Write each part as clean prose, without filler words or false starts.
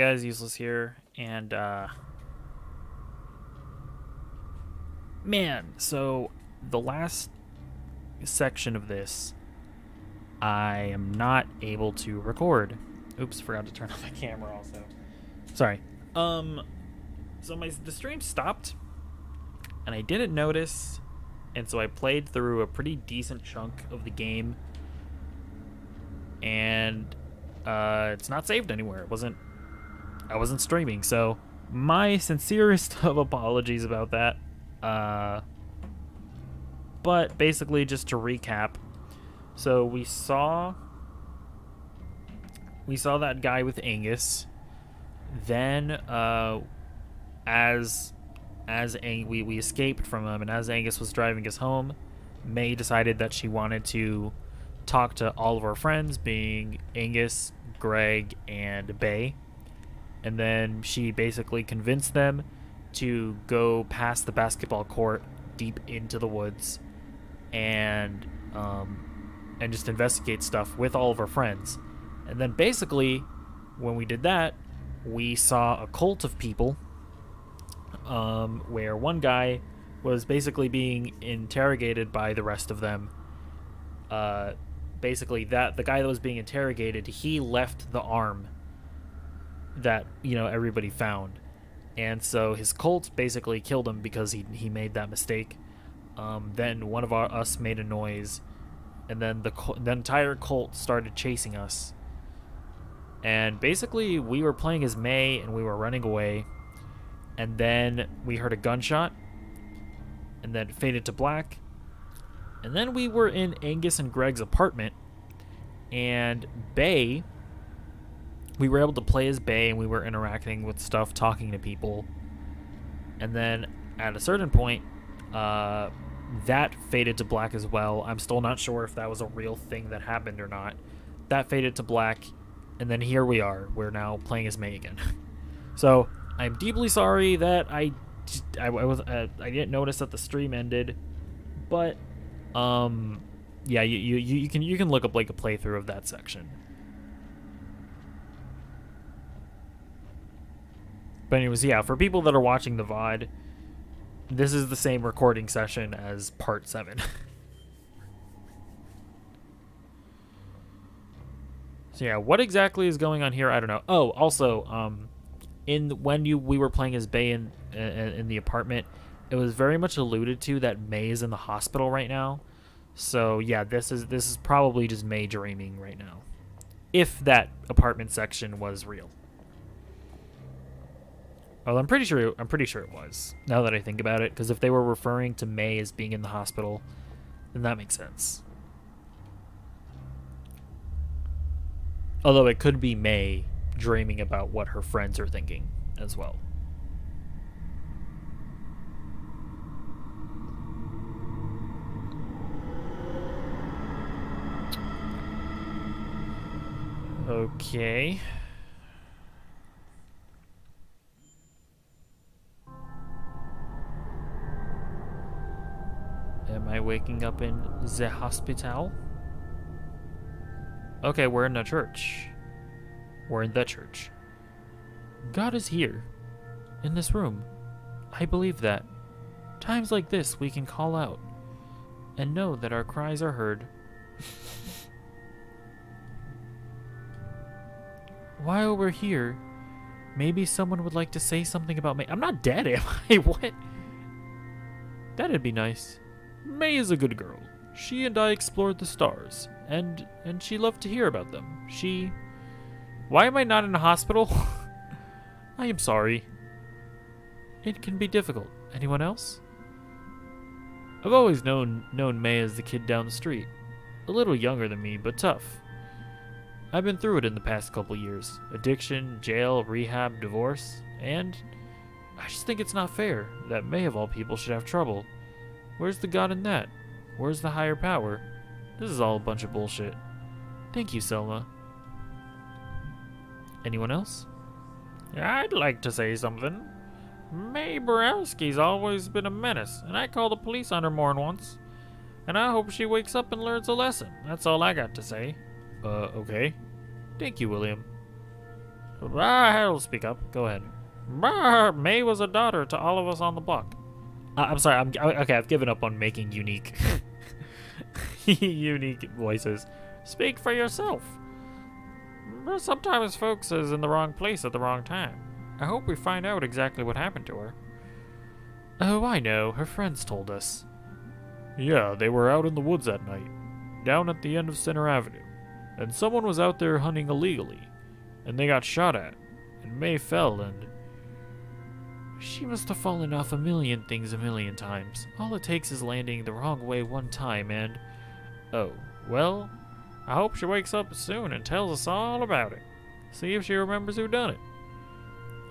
guys, Useless here, and man, so the last section of this, I am not able to record. Oops, forgot to turn on my camera also. Sorry. So the stream stopped, and I didn't notice, and so I played through a pretty decent chunk of the game, and it's not saved anywhere. I wasn't streaming, so my sincerest of apologies about that. But basically, just to recap, so we saw that guy with Angus. Then, we escaped from him, and as Angus was driving us home, May decided that she wanted to talk to all of our friends, being Angus, Greg, and Bay. And then she basically convinced them to go past the basketball court deep into the woods and just investigate stuff with all of our friends. And then basically, when we did that, we saw a cult of people where one guy was basically being interrogated by the rest of them. Basically, the guy that was being interrogated, he left the arm that everybody found, and so his cult basically killed him because he made that mistake. Then one of us made a noise, and then the entire cult started chasing us, and basically we were playing as May and we were running away, and then we heard a gunshot, and then it faded to black, and then we were in Angus and Greg's apartment, and we were able to play as Bay, and we were interacting with stuff, talking to people. And then at a certain point, that faded to black as well. I'm still not sure if that was a real thing that happened or not. That faded to black, and then here we are. We're now playing as May again. So I'm deeply sorry that I didn't notice that the stream ended, but yeah, you can look up like a playthrough of that section. But anyways, yeah, for people that are watching the VOD, this is the same recording session as part 7. So yeah, what exactly is going on here? I don't know. Oh, also, we were playing as Bay in the apartment, it was very much alluded to that May is in the hospital right now. So yeah, this is probably just May dreaming right now, if that apartment section was real. Well, I'm pretty sure it was, now that I think about it, because if they were referring to May as being in the hospital, then that makes sense. Although it could be May dreaming about what her friends are thinking as well. Okay. Am I waking up in the hospital? Okay, we're in a church. We're in the church. God is here, in this room. I believe that. Times like this, we can call out and know that our cries are heard. While we're here, maybe someone would like to say something about May. I'm not dead, am I? What? That'd be nice. May is a good girl. She and I explored the stars, and she loved to hear about them. Why am I not in a hospital? I am sorry. It can be difficult. Anyone else? I've always known May as the kid down the street. A little younger than me, but tough. I've been through it in the past couple years. Addiction, jail, rehab, divorce, and I just think it's not fair that May of all people should have trouble. Where's the God in that? Where's the higher power? This is all a bunch of bullshit. Thank you, Selma. Anyone else? I'd like to say something. May Borowski's always been a menace, and I called the police on her more than once. And I hope she wakes up and learns a lesson. That's all I got to say. Okay. Thank you, William. I'll speak up. Go ahead. May was a daughter to all of us on the block. I'm sorry. Okay. I've given up on making unique, unique voices. Speak for yourself. Sometimes folks is in the wrong place at the wrong time. I hope we find out exactly what happened to her. Oh, I know. Her friends told us. Yeah, they were out in the woods that night, down at the end of Center Avenue, and someone was out there hunting illegally, and they got shot at, and May fell and... She must have fallen off a million things a million times. All it takes is landing the wrong way one time and... Oh, well, I hope she wakes up soon and tells us all about it. See if she remembers who done it.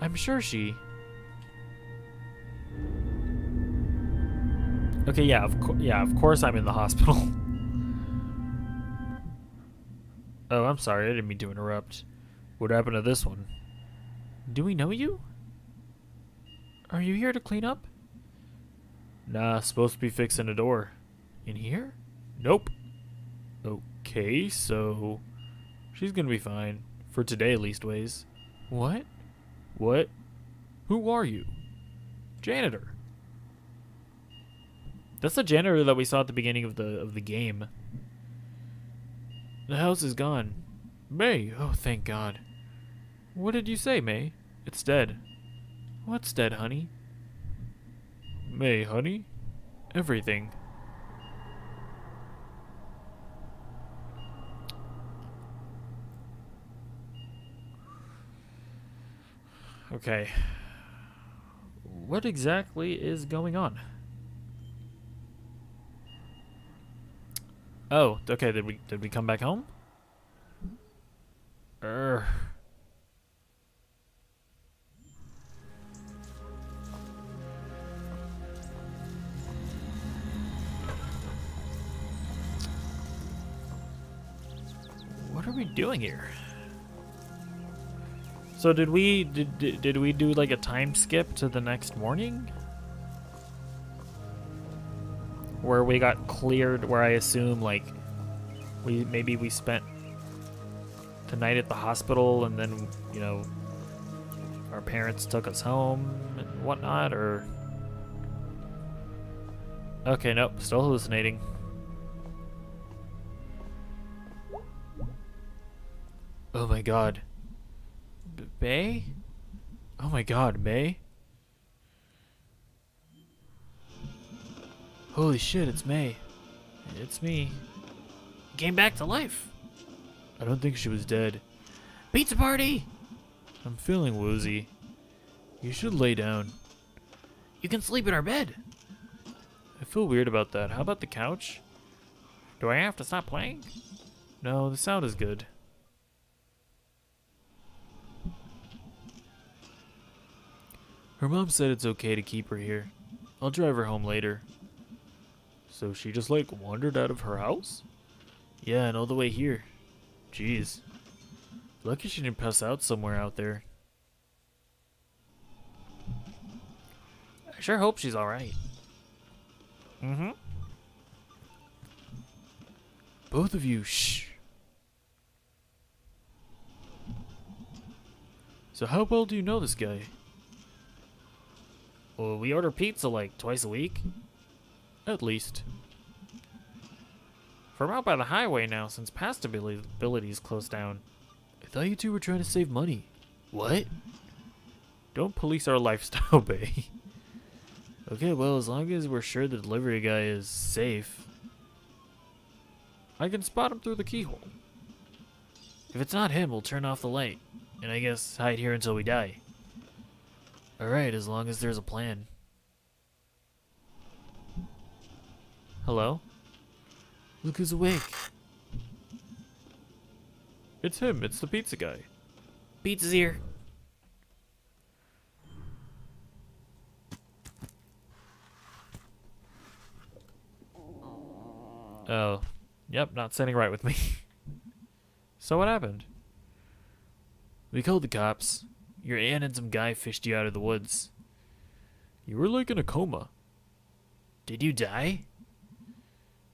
I'm sure she... Okay, yeah, of course I'm in the hospital. Oh, I'm sorry, I didn't mean to interrupt. What happened to this one? Do we know you? Are you here to clean up? Nah, supposed to be fixing a door. In here? Nope. Okay, so... She's gonna be fine. For today, at least, ways. What? What? Who are you? Janitor. That's the janitor that we saw at the beginning of the game. The house is gone. May, oh thank God. What did you say, May? It's dead. What's dead, honey? May, honey? Everything. Okay. What exactly is going on? Oh, okay, did we come back home? What are we doing here? So did we do like a time skip to the next morning? Where we got cleared, where I assume like maybe we spent the night at the hospital and then, you know, our parents took us home and whatnot, or... Okay, nope, still hallucinating. Oh my God. May? Oh my God, May? Holy shit, it's May. It's me. Came back to life. I don't think she was dead. Pizza party! I'm feeling woozy. You should lay down. You can sleep in our bed. I feel weird about that. How about the couch? Do I have to stop playing? No, the sound is good. Her mom said it's okay to keep her here. I'll drive her home later. So she just like wandered out of her house? Yeah, and all the way here. Jeez. Lucky she didn't pass out somewhere out there. I sure hope she's alright. Mm-hmm. Both of you, shh. So how well do you know this guy? Well, we order pizza like twice a week. At least. We're out by the highway now since past abilities closed down. I thought you two were trying to save money. What? Don't police our lifestyle, Bay. Okay, well, as long as we're sure the delivery guy is safe. I can spot him through the keyhole. If it's not him, we'll turn off the light. And I guess hide here until we die. Alright, as long as there's a plan. Hello? Look who's awake. It's him, it's the pizza guy. Pizza's here. Oh. Yep, not sitting right with me. So what happened? We called the cops. Your aunt and some guy fished you out of the woods. You were like in a coma. Did you die?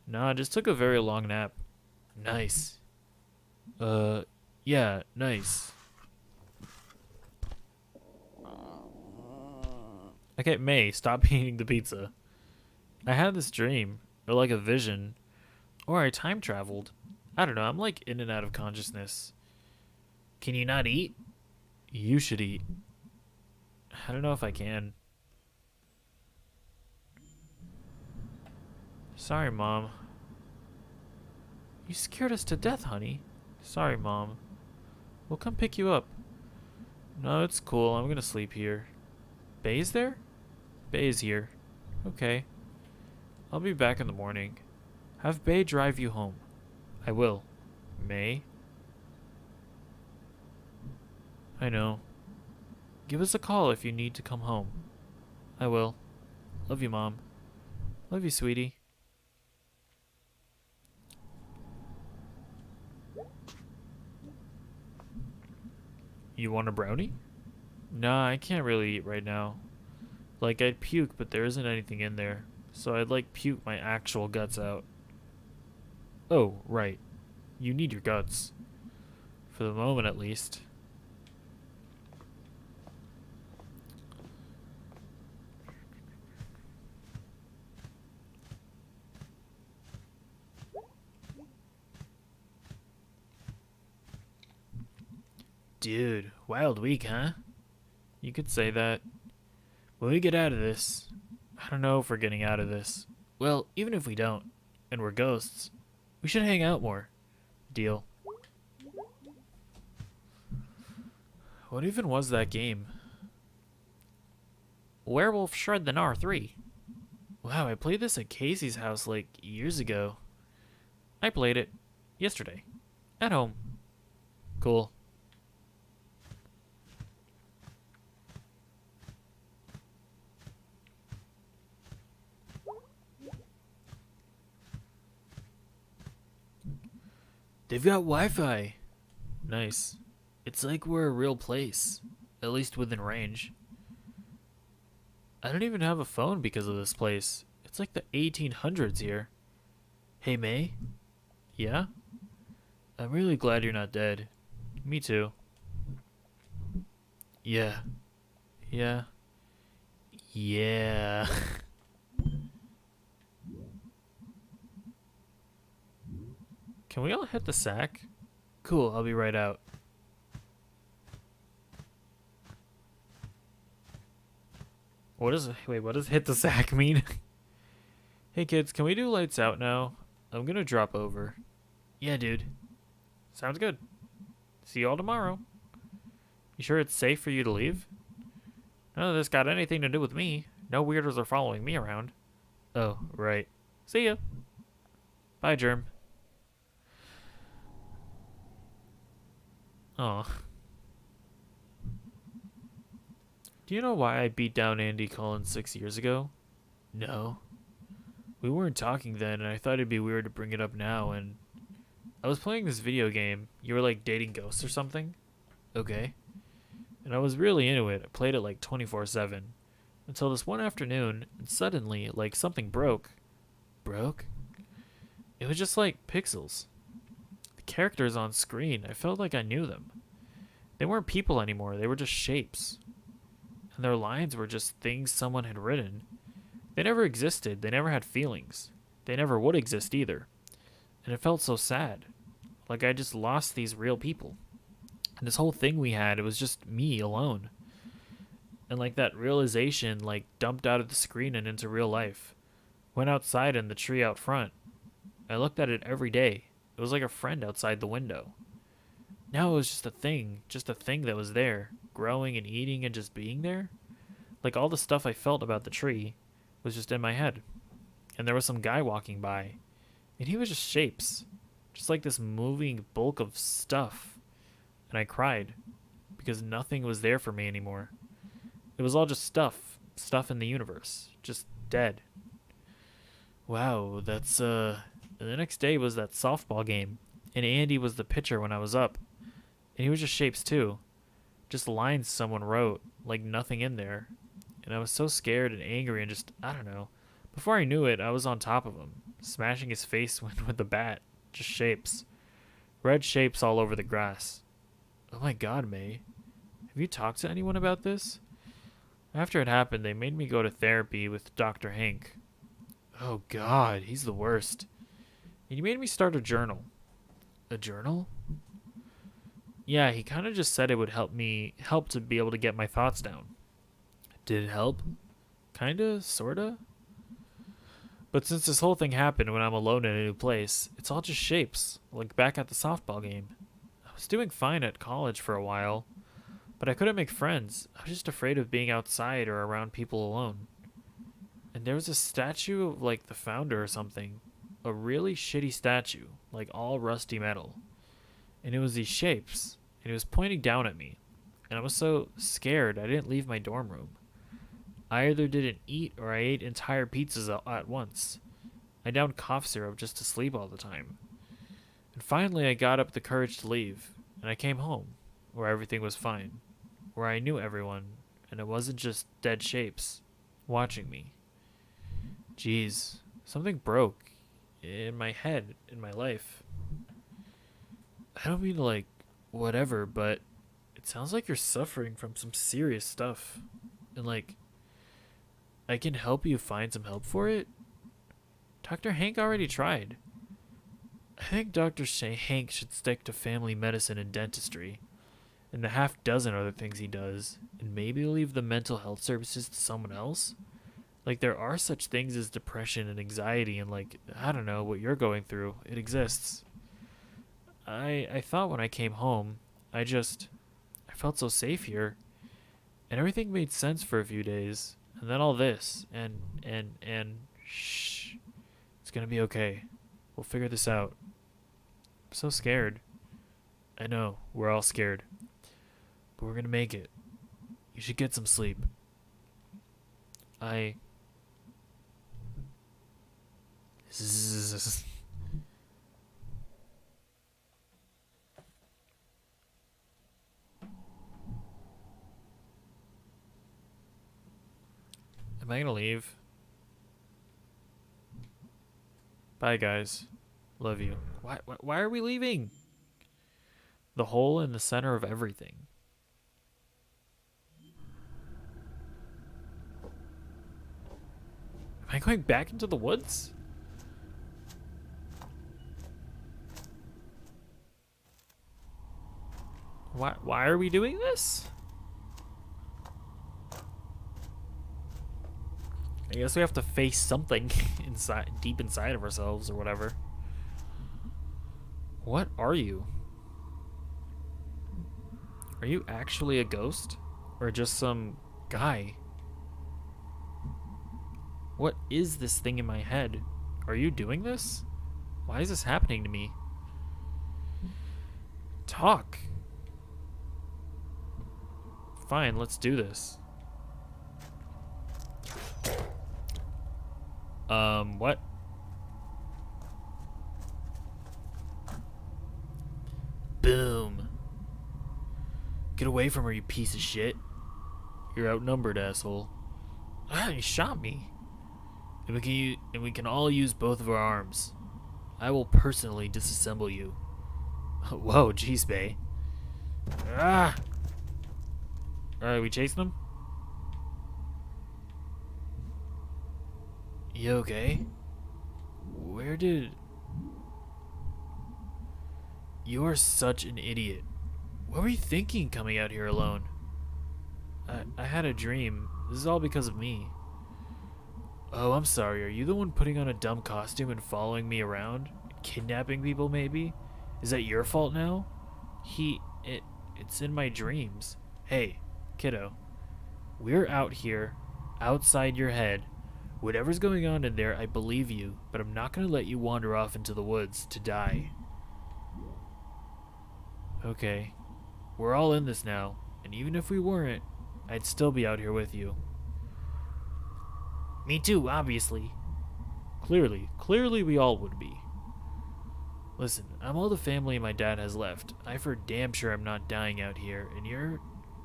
Nah, I just took a very long nap. Nice. Yeah, nice. Okay, May, stop eating the pizza. I had this dream, or like a vision, or I time traveled. I don't know, I'm like in and out of consciousness. Can you not eat? You should eat. I don't know if I can. Sorry, Mom. You scared us to death, honey. Sorry, Mom. We'll come pick you up. No, it's cool. I'm gonna sleep here. Bay's there? Bay's here. Okay. I'll be back in the morning. Have Bay drive you home. I will. May? I know. Give us a call if you need to come home. I will. Love you, Mom. Love you, sweetie. You want a brownie? Nah, I can't really eat right now. Like, I'd puke, but there isn't anything in there. So I'd like puke my actual guts out. Oh, right. You need your guts. For the moment, at least. Dude, wild week, huh? You could say that. When we get out of this, I don't know if we're getting out of this. Well, even if we don't, and we're ghosts, we should hang out more. Deal. What even was that game? Werewolf Shred the Gnar 3. Wow, I played this at Casey's house like years ago. I played it yesterday. At home. Cool. They've got Wi-Fi. Nice. It's like we're a real place. At least within range. I don't even have a phone because of this place. It's like the 1800s here. Hey, May? Yeah? I'm really glad you're not dead. Me too. Yeah. Yeah. Yeah. Can we all hit the sack? Cool, I'll be right out. What does hit the sack mean? Hey kids, can we do lights out now? I'm gonna drop over. Yeah, dude. Sounds good. See you all tomorrow. You sure it's safe for you to leave? None of this got anything to do with me. No weirdos are following me around. Oh, right. See ya. Bye, Germ. Oh. Do you know why I beat down Andy Collins 6 years ago? No. We weren't talking then, and I thought it'd be weird to bring it up now, and I was playing this video game. You were like dating ghosts or something? Okay. And I was really into it. I played it like 24/7. Until this one afternoon, and suddenly, like something broke. Broke? It was just like pixels. The characters on screen, I felt like I knew them. They weren't people anymore, they were just shapes. And their lines were just things someone had written. They never existed, they never had feelings. They never would exist either. And it felt so sad. Like I just lost these real people. And this whole thing we had, it was just me alone. And like that realization like dumped out of the screen and into real life. Went outside in the tree out front. I looked at it every day. It was like a friend outside the window. Now it was just a thing that was there, growing and eating and just being there. Like all the stuff I felt about the tree was just in my head. And there was some guy walking by, and he was just shapes, just like this moving bulk of stuff. And I cried because nothing was there for me anymore. It was all just stuff in the universe, just dead. Wow, that's the next day was that softball game, and Andy was the pitcher when I was up. And he was just shapes too. Just lines someone wrote, like nothing in there. And I was so scared and angry and just, I don't know. Before I knew it, I was on top of him, smashing his face with the bat. Just shapes. Red shapes all over the grass. Oh my god, May. Have you talked to anyone about this? After it happened, they made me go to therapy with Dr. Hank. Oh god, he's the worst. And he made me start a journal. A journal? Yeah, he kind of just said it would help to be able to get my thoughts down. Did it help? Kinda, sorta. But since this whole thing happened when I'm alone in a new place, it's all just shapes, like back at the softball game. I was doing fine at college for a while, but I couldn't make friends. I was just afraid of being outside or around people alone. And there was a statue of like the founder or something. A really shitty statue, like all rusty metal. And it was these shapes, and it was pointing down at me. And I was so scared I didn't leave my dorm room. I either didn't eat or I ate entire pizzas at once. I downed cough syrup just to sleep all the time. And finally I got up the courage to leave, and I came home, where everything was fine, where I knew everyone, and it wasn't just dead shapes watching me. Jeez, something broke in my head, in my life. I don't mean to like, whatever, but it sounds like you're suffering from some serious stuff. And like, I can help you find some help for it? Dr. Hank already tried. I think Dr. Hank should stick to family medicine and dentistry, and the half dozen other things he does, and maybe leave the mental health services to someone else? Like, there are such things as depression and anxiety, and like, I don't know what you're going through. It exists. I thought when I came home, I felt so safe here, and everything made sense for a few days. And then all this, and shh, it's gonna be okay. We'll figure this out. I'm so scared. I know, we're all scared. But we're gonna make it. You should get some sleep. Zzz. Am I gonna leave? Bye, guys. Love you. Why are we leaving? The hole in the center of everything. Am I going back into the woods? Why are we doing this? I guess we have to face something deep inside of ourselves or whatever. What are you? Are you actually a ghost? Or just some guy? What is this thing in my head? Are you doing this? Why is this happening to me? Talk. Fine, let's do this. What? Boom. Get away from her, you piece of shit. You're outnumbered, asshole. Ah, he shot me. And we can all use both of our arms. I will personally disassemble you. Whoa, jeez, bae. Ah! Alright, we chasing him? You okay? Where did... You are such an idiot. What were you thinking coming out here alone? I had a dream. This is all because of me. Oh, I'm sorry. Are you the one putting on a dumb costume and following me around? Kidnapping people, maybe? Is that your fault now? It's in my dreams. Hey, kiddo. We're out here, outside your head. Whatever's going on in there, I believe you, but I'm not going to let you wander off into the woods to die. Okay. We're all in this now, and even if we weren't, I'd still be out here with you. Me too, obviously. Clearly we all would be. Listen, I'm all the family my dad has left. I for damn sure I'm not dying out here, and you're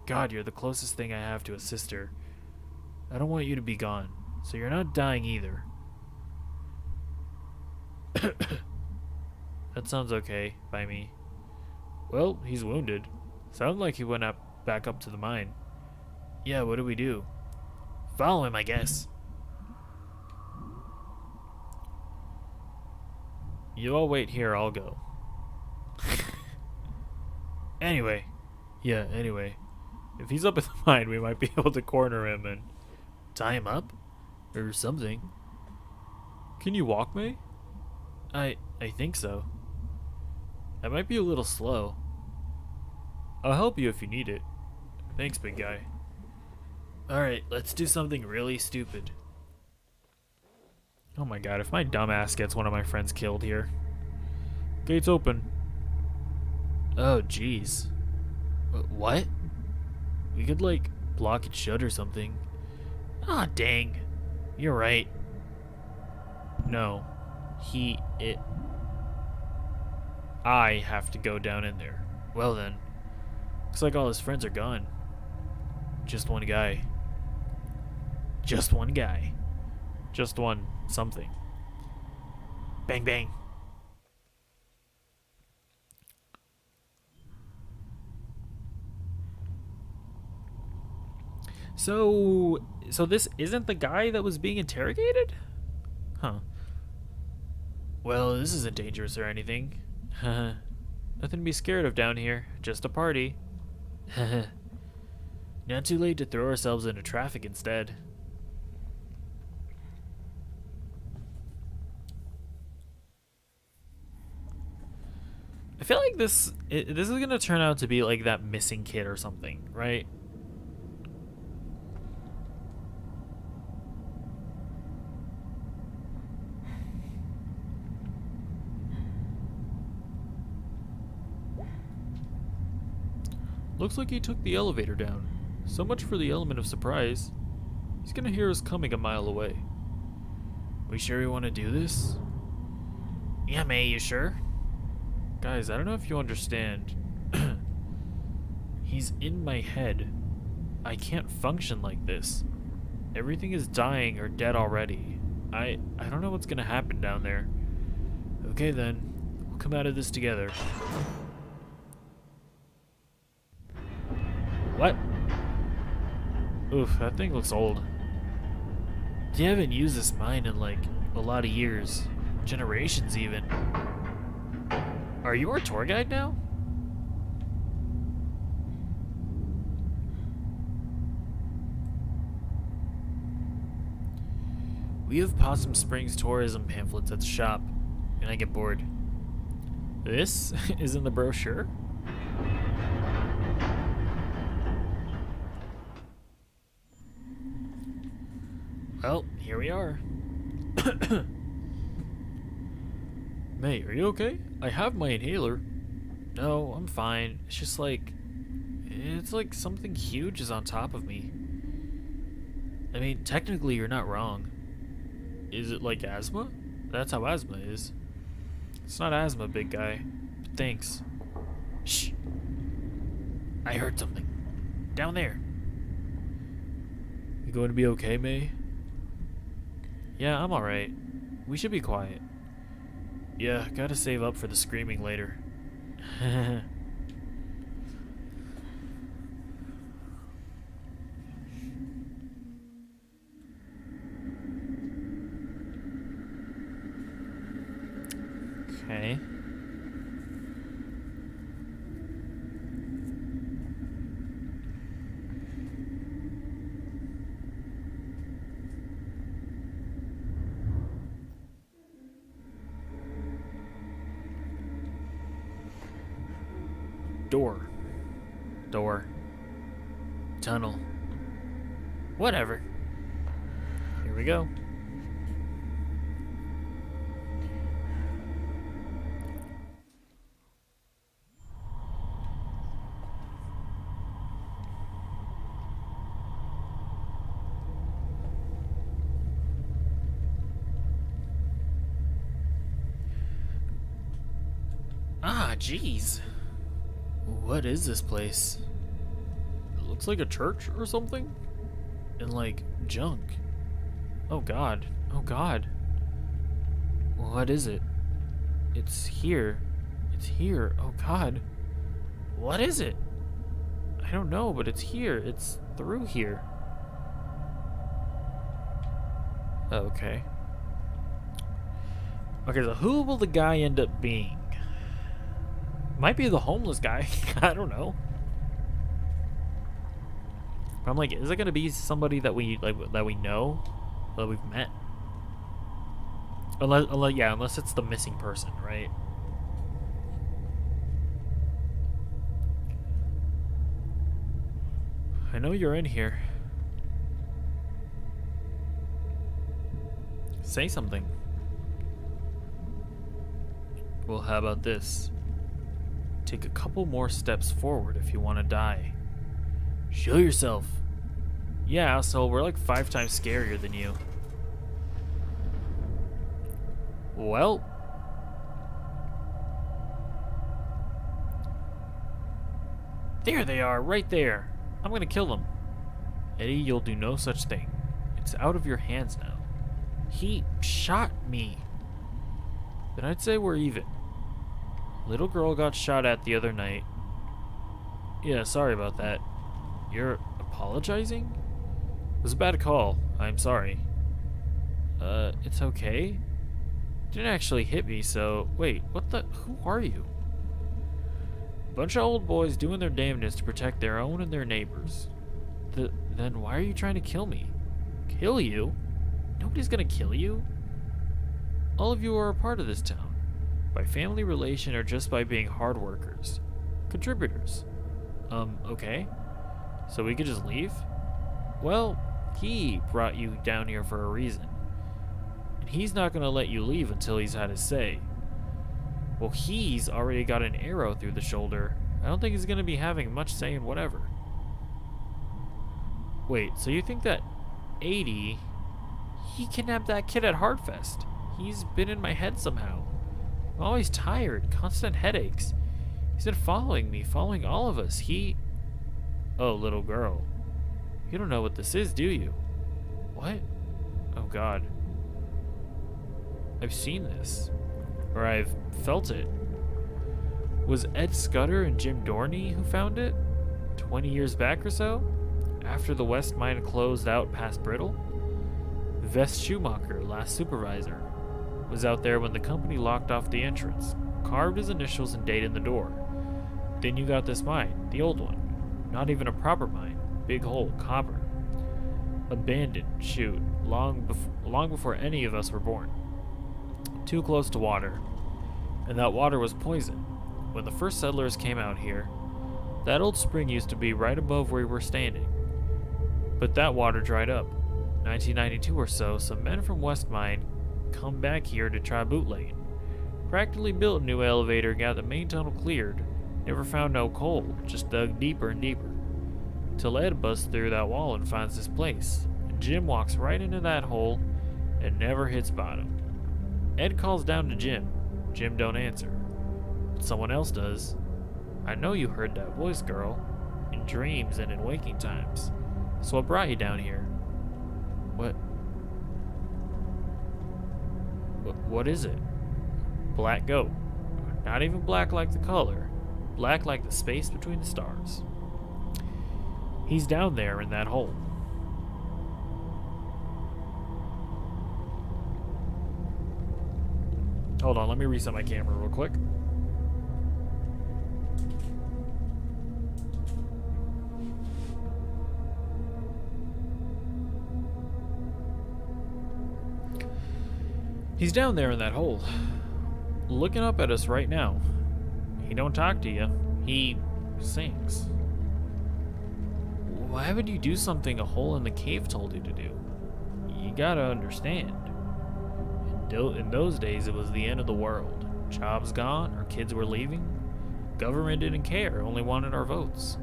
the closest thing I have to a sister. I don't want you to be gone, so you're not dying either. That sounds okay by me. Well, he's wounded. Sounded like he went back up to the mine. Yeah, what do we do? Follow him, I guess. You all wait here, I'll go. Anyway. Yeah, anyway. If he's up in the mine, we might be able to corner him and tie him up? Or something. Can you walk, May? I think so. I might be a little slow. I'll help you if you need it. Thanks, big guy. Alright, let's do something really stupid. Oh my god, if my dumbass gets one of my friends killed here. Gates open. Oh, jeez. What? We could, like, block it shut or something. Ah, dang. You're right. No. I have to go down in there. Well then. Looks like all his friends are gone. Just one guy. Just one guy. Just one something. Bang bang. So this isn't the guy that was being interrogated? Huh. Well, this isn't dangerous or anything. Nothing to be scared of down here. Just a party. Not too late to throw ourselves into traffic instead. I feel like this is gonna turn out to be like that missing kid or something, right? Looks like he took the elevator down. So much for the element of surprise. He's gonna hear us coming a mile away. We sure we want to do this? Yeah, May, you sure? Guys, I don't know if you understand. He's in my head. I can't function like this. Everything is dying or dead already. I don't know what's gonna happen down there. Okay then, we'll come out of this together. What? Oof, that thing looks old. You haven't used this mine in like a lot of years. Generations even. Are you our tour guide now? We have Possum Springs tourism pamphlets at the shop, and I get bored. This is in the brochure? Well, here we are. May, are you okay? I have my inhaler. No, I'm fine. It's just like... It's like something huge is on top of me. I mean, technically you're not wrong. Is it like asthma? That's how asthma is. It's not asthma, big guy. But thanks. Shh. I heard something. Down there. You going to be okay, May? Yeah, I'm alright. We should be quiet. Yeah, gotta save up for the screaming later. Okay. Door. Tunnel. Whatever. Here we go. Ah, jeez. What is this place? It looks like a church or something? And like junk. Oh god. Oh god. What is it? It's here. It's here. Oh god. What is it? I don't know, but it's here. It's through here. Okay. Okay, so who will the guy end up being? Might be the homeless guy. I don't know. I'm like, is it gonna be somebody that we that we know, that we've met? Unless it's the missing person, right? I know you're in here. Say something. Well, how about this? Take a couple more steps forward if you want to die. Show yourself. Yeah, so we're like 5 times scarier than you. Well. There they are, right there. I'm gonna kill them. Eddie, you'll do no such thing. It's out of your hands now. He shot me. Then I'd say we're even. Little girl got shot at the other night. Yeah, sorry about that. You're apologizing? It was a bad call. I'm sorry. It's okay? Didn't actually hit me, so... Wait, what the... Who are you? Bunch of old boys doing their damnedest to protect their own and their neighbors. Then why are you trying to kill me? Kill you? Nobody's gonna kill you. All of you are a part of this town. By family relation or just by being hard workers. Contributors. Okay. So we could just leave? Well, he brought you down here for a reason. And he's not gonna let you leave until he's had his say. Well, he's already got an arrow through the shoulder. I don't think he's gonna be having much say in whatever. Wait, so you think that 80... He kidnapped that kid at Hardfest. He's been in my head somehow. I'm always tired, constant headaches. He's been following me, following all of us. Oh, little girl. You don't know what this is, do you? What? Oh, God. I've seen this. Or I've felt it. Was Ed Scudder and Jim Dorney who found it? 20 years back or so? After the West Mine closed out past Brittle? Vest Schumacher, last supervisor, was out there when the company locked off the entrance, carved his initials and date in the door. Then you got this mine, the old one. Not even a proper mine. Big hole, copper. Abandoned, shoot, long before any of us were born. Too close to water. And that water was poison. When the first settlers came out here, that old spring used to be right above where we were standing. But that water dried up. 1992 or so, some men from West Mine come back here to try bootlegging. Practically built a new elevator, got the main tunnel cleared. Never found no coal, just dug deeper and deeper. Till Ed busts through that wall and finds this place. And Jim walks right into that hole and never hits bottom. Ed calls down to Jim. Jim don't answer. But someone else does. I know you heard that voice, girl. In dreams and in waking times. So I brought you down here. What is it? Black goat. Not even black like the color. Black like the space between the stars. He's down there in that hole. Hold on, let me reset my camera real quick. He's down there in that hole, looking up at us right now. He don't talk to you. He sings. Why would you do something a hole in the cave told you to do? You gotta understand. In those days, it was the end of the world. Jobs gone, our kids were leaving. Government didn't care, only wanted our votes.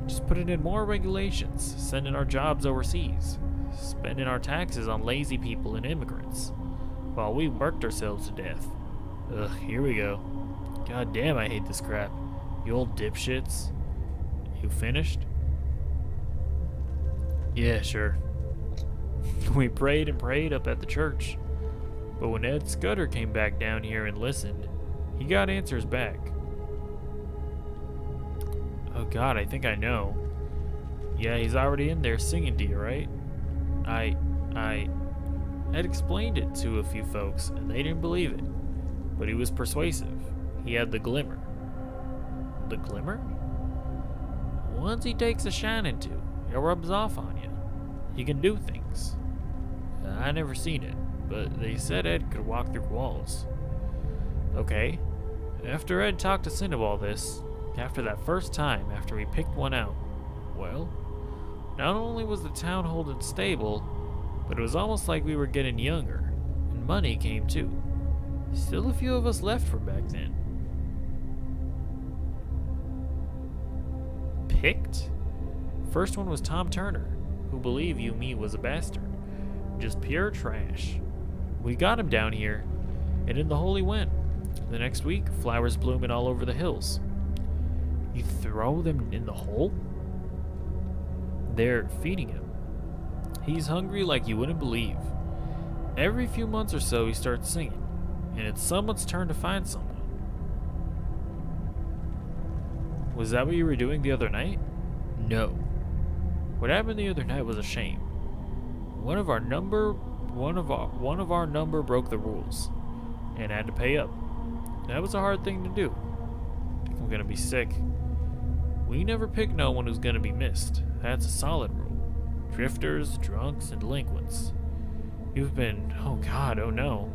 Just putting in more regulations, sending our jobs overseas, spending our taxes on lazy people and immigrants. While we worked ourselves to death. Ugh, here we go. God damn, I hate this crap. You old dipshits. You finished? Yeah, sure. We prayed and prayed up at the church. But when Ed Scudder came back down here and listened, he got answers back. Oh God, I think I know. Yeah, he's already in there singing to you, right? Ed explained it to a few folks, and they didn't believe it. But he was persuasive. He had the glimmer. The glimmer? Once he takes a shining to, it rubs off on you. You can do things. I never seen it, but they said Ed could walk through walls. Okay. After Ed talked us into all this, after that first time, after we picked one out, well, not only was the town holding stable, but it was almost like we were getting younger, and money came too. Still a few of us left from back then. Picked? First one was Tom Turner, who believed me was a bastard. Just pure trash. We got him down here, and in the hole he went. The next week, flowers blooming all over the hills. You throw them in the hole? They're feeding him. He's hungry like you wouldn't believe. Every few months or so he starts singing, and it's someone's turn to find someone. Was that what you were doing the other night? No. What happened the other night was a shame. One of our number broke the rules and had to pay up. That was a hard thing to do. I think I'm gonna be sick. We never pick no one who's gonna be missed. That's a solid rule. Drifters, drunks, and delinquents. You've been, oh God, oh no.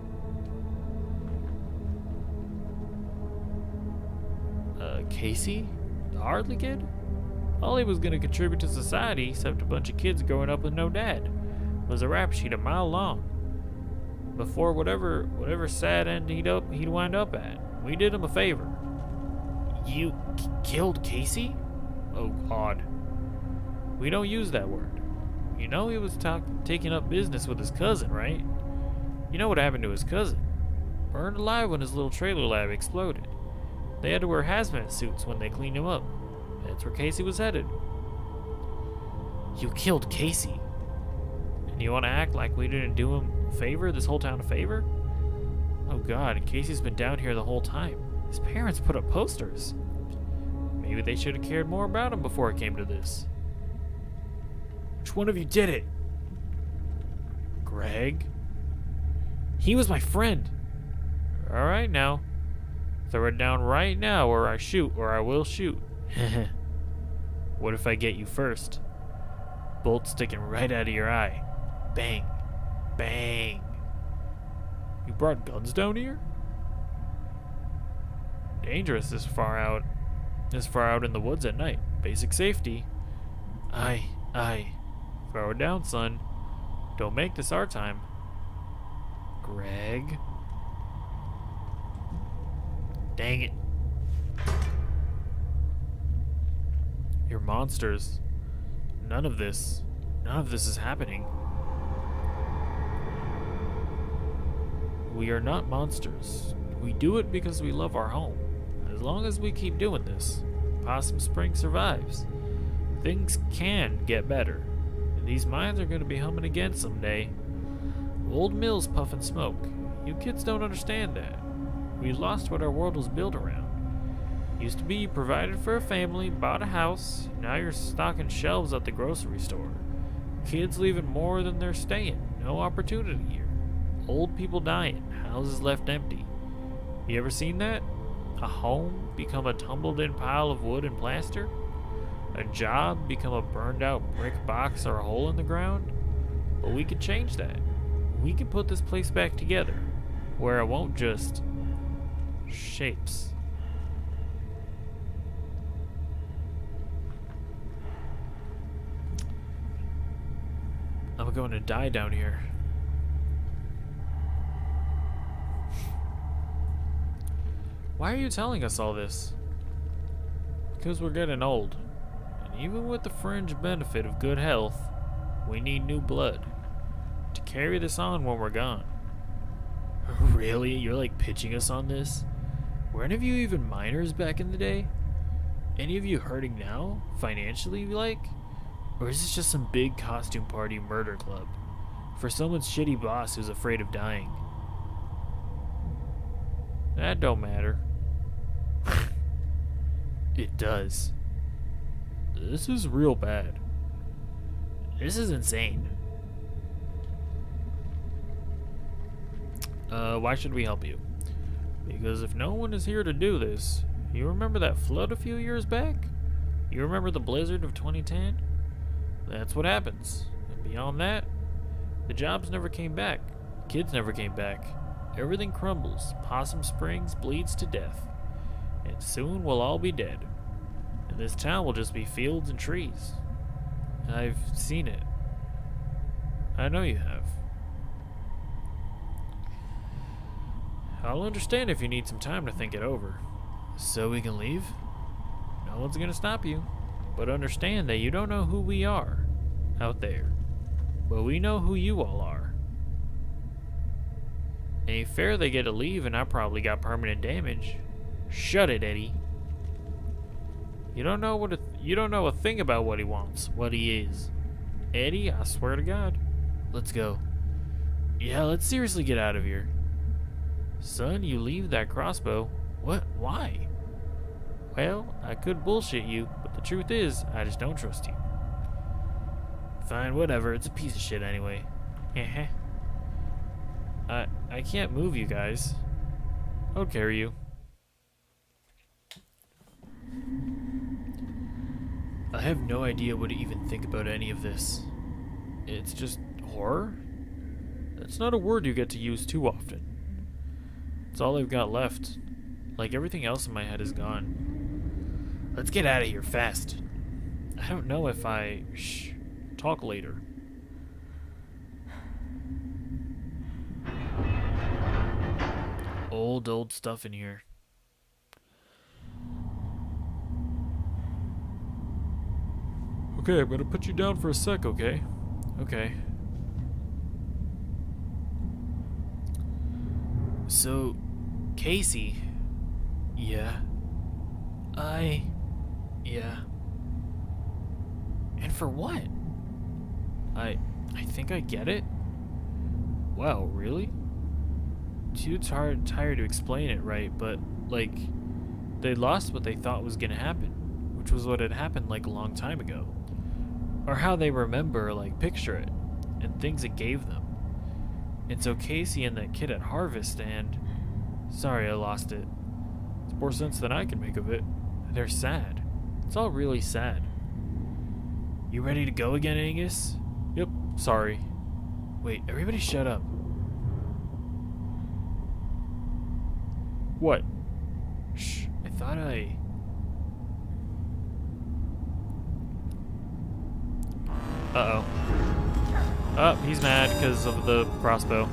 Casey? The Hardley kid? All he was gonna contribute to society, except a bunch of kids growing up with no dad, was a rap sheet a mile long. Before whatever sad end he'd wind up at. We did him a favor. You killed Casey? Oh God. We don't use that word. You know he was taking up business with his cousin, right? You know what happened to his cousin? Burned alive when his little trailer lab exploded. They had to wear hazmat suits when they cleaned him up. That's where Casey was headed. You killed Casey? And you want to act like we didn't do him a favor, this whole town a favor? Oh God, Casey's been down here the whole time. His parents put up posters. Maybe they should have cared more about him before it came to this. Which one of you did it? Greg? He was my friend. Alright now. Throw it down right now or I shoot, or I will shoot. What if I get you first? Bolt sticking right out of your eye. Bang. Bang. You brought guns down here? Dangerous this far out in the woods at night. Basic safety. Aye. Throw it down, son. Don't make this our time. Greg. Dang it. You're monsters. None of this is happening. We are not monsters. We do it because we love our home. As long as we keep doing this, Possum Spring survives. Things can get better. And these mines are going to be humming again someday. Old mills puffing smoke. You kids don't understand that. We lost what our world was built around. Used to be you provided for a family, bought a house, now you're stocking shelves at the grocery store. Kids leaving more than they're staying. No opportunity here. Old people dying, houses left empty. You ever seen that? A home become a tumbled in pile of wood and plaster? A job become a burned out brick box or a hole in the ground? But we can change that. We can put this place back together, where it won't just shapes. I'm going to die down here. Why are you telling us all this? Because we're getting old. And even with the fringe benefit of good health, we need new blood to carry this on when we're gone. Really? You're like pitching us on this? Were any of you even minors back in the day? Any of you hurting now, financially, like? Or is this just some big costume party murder club for someone's shitty boss who's afraid of dying? That don't matter. It does. This is real bad. This is insane. Why should we help you? Because if no one is here to do this, you remember that flood a few years back? You remember the blizzard of 2010? That's what happens. And beyond that, the jobs never came back. Kids never came back. Everything crumbles. Possum Springs bleeds to death. And soon we'll all be dead. And this town will just be fields and trees. I've seen it. I know you have. I'll understand if you need some time to think it over. So we can leave? No one's gonna stop you. But understand that you don't know who we are out there. But we know who you all are. Ain't fair they get to leave and I probably got permanent damage. Shut it, Eddie. You don't know a thing about what he wants, what he is. Eddie, I swear to God. Let's go. Yeah, let's seriously get out of here. Son, you leave that crossbow. What? Why? Well, I could bullshit you, but the truth is, I just don't trust you. Fine, whatever. It's a piece of shit anyway. Heh. I can't move you guys. I'll carry you. I have no idea what to even think about any of this. It's just horror? That's not a word you get to use too often. It's all I've got left. Like everything else in my head is gone. Let's get out of here fast. I don't know if I... Shh. Talk later. Old stuff in here. Okay, I'm gonna put you down for a sec, okay? Okay. So, Casey. Yeah. Yeah. And for what? I think I get it. Wow, really? Too tired to explain it right, but, like, they lost what they thought was gonna happen, which was what had happened, like, a long time ago. Or how they remember, like, picture it, and things it gave them. And so Casey and that kid at Harvest and... Sorry, I lost it. It's more sense than I can make of it. They're sad. It's all really sad. You ready to go again, Angus? Yep, sorry. Wait, everybody shut up. What? Shh, I thought I... Uh-oh. Oh, he's mad because of the crossbow.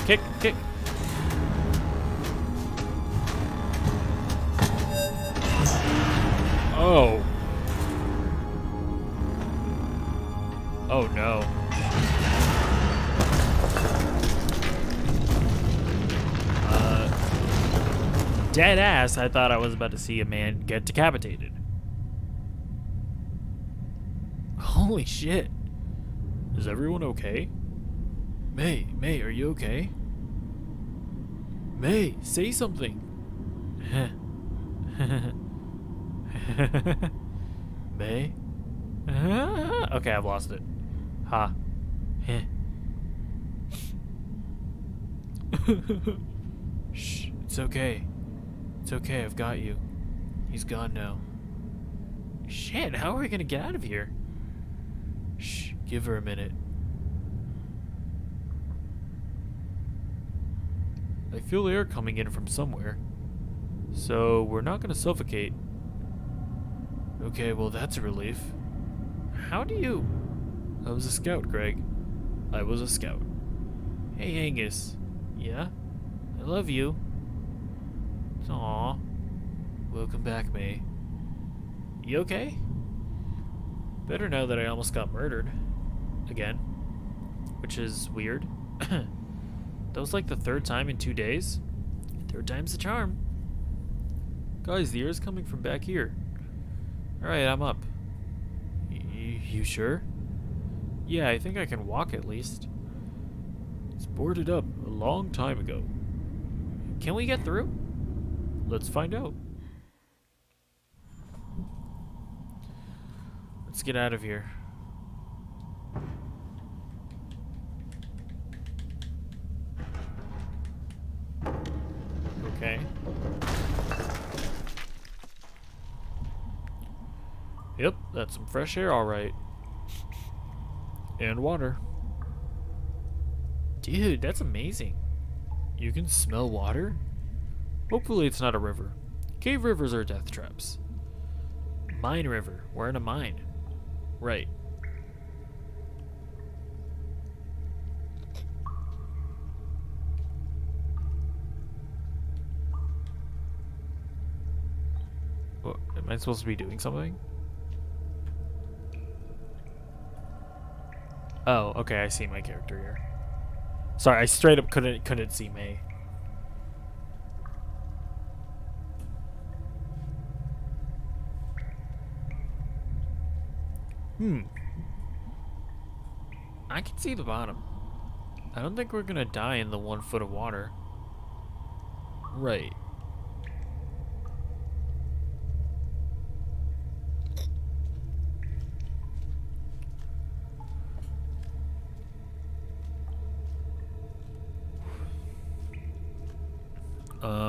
Kick. Oh. Oh no. Dead ass, I thought I was about to see a man get decapitated. Holy shit. Is everyone okay? May, are you okay? May, say something. May? Okay, I've lost it. Ha. Shh, it's okay. It's okay, I've got you. He's gone now. Shit, how are we gonna get out of here? Shh, give her a minute. I feel air coming in from somewhere. So, we're not gonna suffocate. Okay, well that's a relief. How do you... I was a scout, Greg. I was a scout. Hey, Angus. Yeah? I love you. Aww. Welcome back, May. You okay? Better know that I almost got murdered. Again. Which is weird. That was like the third time in 2 days. Third time's the charm. Guys, the air's coming from back here. Alright, I'm up. You sure? Yeah, I think I can walk at least. It's boarded up a long time ago. Can we get through? Let's find out. Let's get out of here. Okay. Yep, that's some fresh air, alright. And water. Dude, that's amazing. You can smell water? Hopefully it's not a river. Cave rivers are death traps. Mine river. We're in a mine. Right. What, am I supposed to be doing something? Oh, okay, I see my character here. Sorry, I straight up couldn't see May. I can see the bottom. I don't think we're gonna die in the 1 foot of water. Right.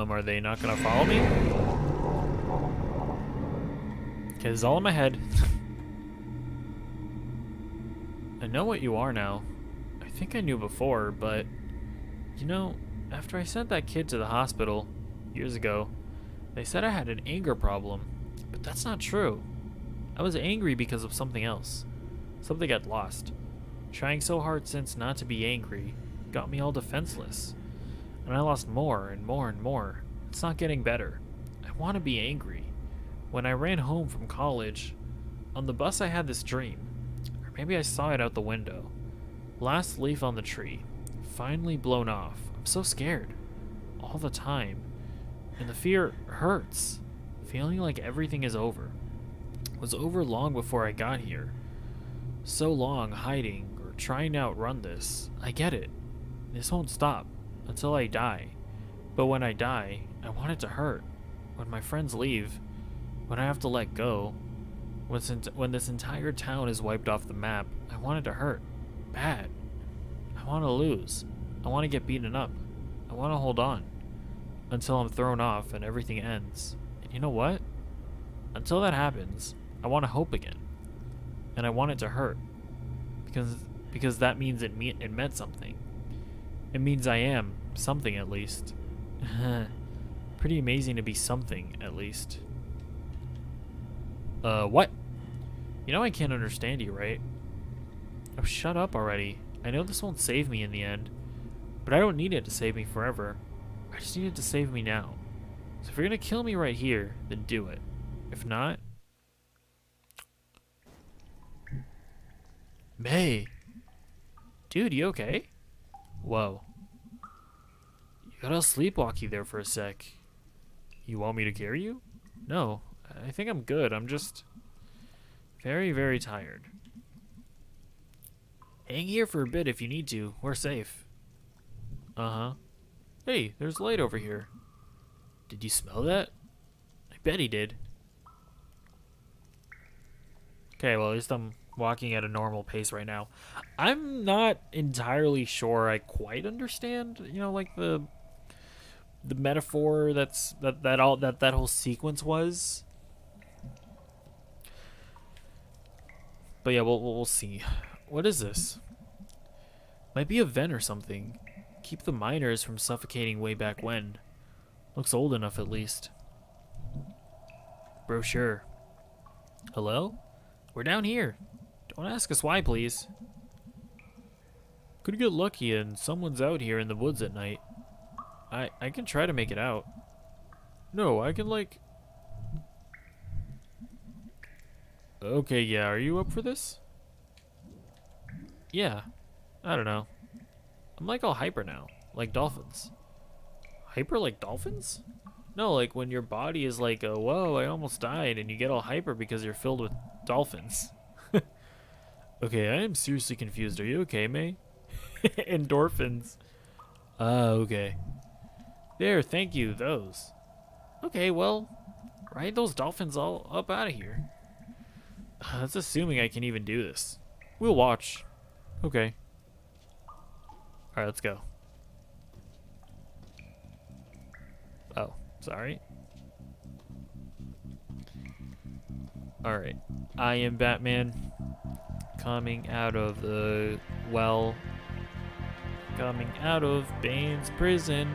Are they not gonna follow me? Okay, this is all in my head. I know what you are now. I think I knew before, but you know, after I sent that kid to the hospital years ago, they said I had an anger problem, but that's not true. I was angry because of something else. Something I'd lost. Trying so hard since not to be angry got me all defenseless. And I lost more and more and more. It's not getting better. I want to be angry. When I ran home from college, on the bus I had this dream. Or maybe I saw it out the window. Last leaf on the tree. Finally blown off. I'm so scared. All the time. And the fear hurts. Feeling like everything is over. It was over long before I got here. So long hiding or trying to outrun this. I get it. This won't stop until I die. But when I die, I want it to hurt. When my friends leave, when I have to let go, when this entire town is wiped off the map, I want it to hurt. Bad. I want to lose. I want to get beaten up. I want to hold on. Until I'm thrown off and everything ends. And you know what? Until that happens, I want to hope again. And I want it to hurt. Because that means it meant something. It means I am something at least. Pretty amazing to be something at least. What? You know I can't understand you, right? Oh, shut up already. I know this won't save me in the end, but I don't need it to save me forever. I just need it to save me now. So if you're gonna kill me right here, then do it. If not... May! Dude, you okay? Whoa. You got all sleepwalky there for a sec. You want me to carry you? No, I think I'm good. I'm just very, very tired. Hang here for a bit if you need to. We're safe. Uh-huh. Hey, there's light over here. Did you smell that? I bet he did. Okay, well, at least I'm walking at a normal pace right now. I'm not entirely sure I quite understand, you know, like the metaphor that whole sequence was. But yeah, we'll see. What is this? Might be a vent or something. Keep the miners from suffocating way back when. Looks old enough at least. Brochure. Hello? We're down here. Don't ask us why, please. Could get lucky and someone's out here in the woods at night. I can try to make it out. No, I can like... Okay, yeah, are you up for this? Yeah. I don't know. I'm like all hyper now. Like dolphins. Hyper like dolphins? No, like when your body is like, oh, whoa, I almost died, and you get all hyper because you're filled with dolphins. Okay, I am seriously confused. Are you okay, May? Endorphins. Okay. There, thank you, those. Okay, well, ride those dolphins all up out of here. That's assuming I can even do this. We'll watch. Okay. Alright, let's go. Oh. Sorry. Alright. I am Batman. Coming out of the well. Coming out of Bane's prison.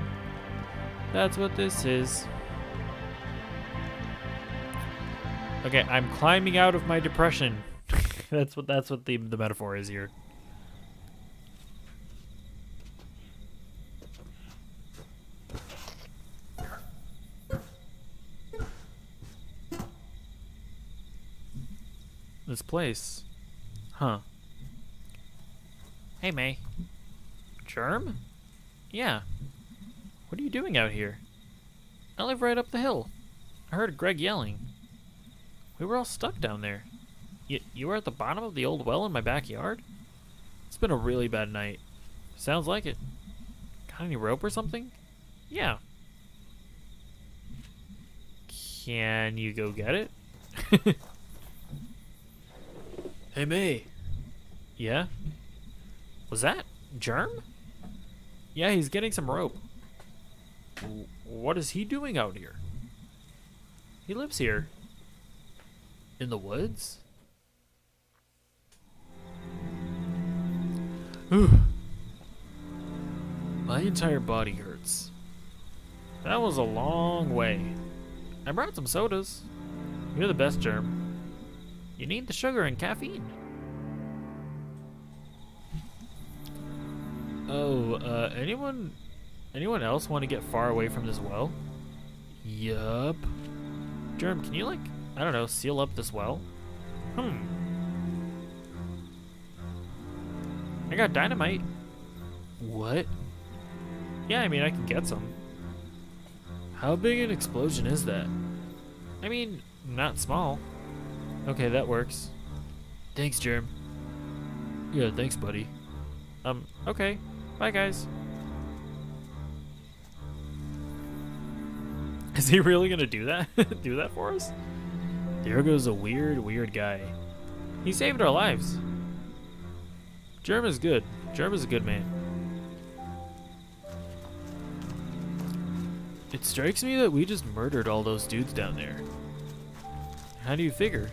That's what this is. Okay, I'm climbing out of my depression. that's what the metaphor is here. This place. Huh. Hey, May. Germ? Yeah. What are you doing out here? I live right up the hill. I heard Greg yelling. We were all stuck down there. You were at the bottom of the old well in my backyard? It's been a really bad night. Sounds like it. Got any rope or something? Yeah. Can you go get it? Hey, May. Yeah? Was that Germ? Yeah, he's getting some rope. What is he doing out here? He lives here. In the woods? My entire body hurts. That was a long way. I brought some sodas. You're the best, Germ. You need the sugar and caffeine. Oh, anyone else want to get far away from this well? Yup. Germ, can you, like, I don't know, seal up this well? I got dynamite. What? Yeah, I mean, I can get some. How big an explosion is that? I mean, not small. Okay, that works. Thanks, Germ. Yeah, thanks, buddy. Okay. Bye, guys. Is he really gonna do that? Do that for us? There goes a weird guy. He saved our lives. Germ is good. Germ is a good man. It strikes me that we just murdered all those dudes down there. How do you figure?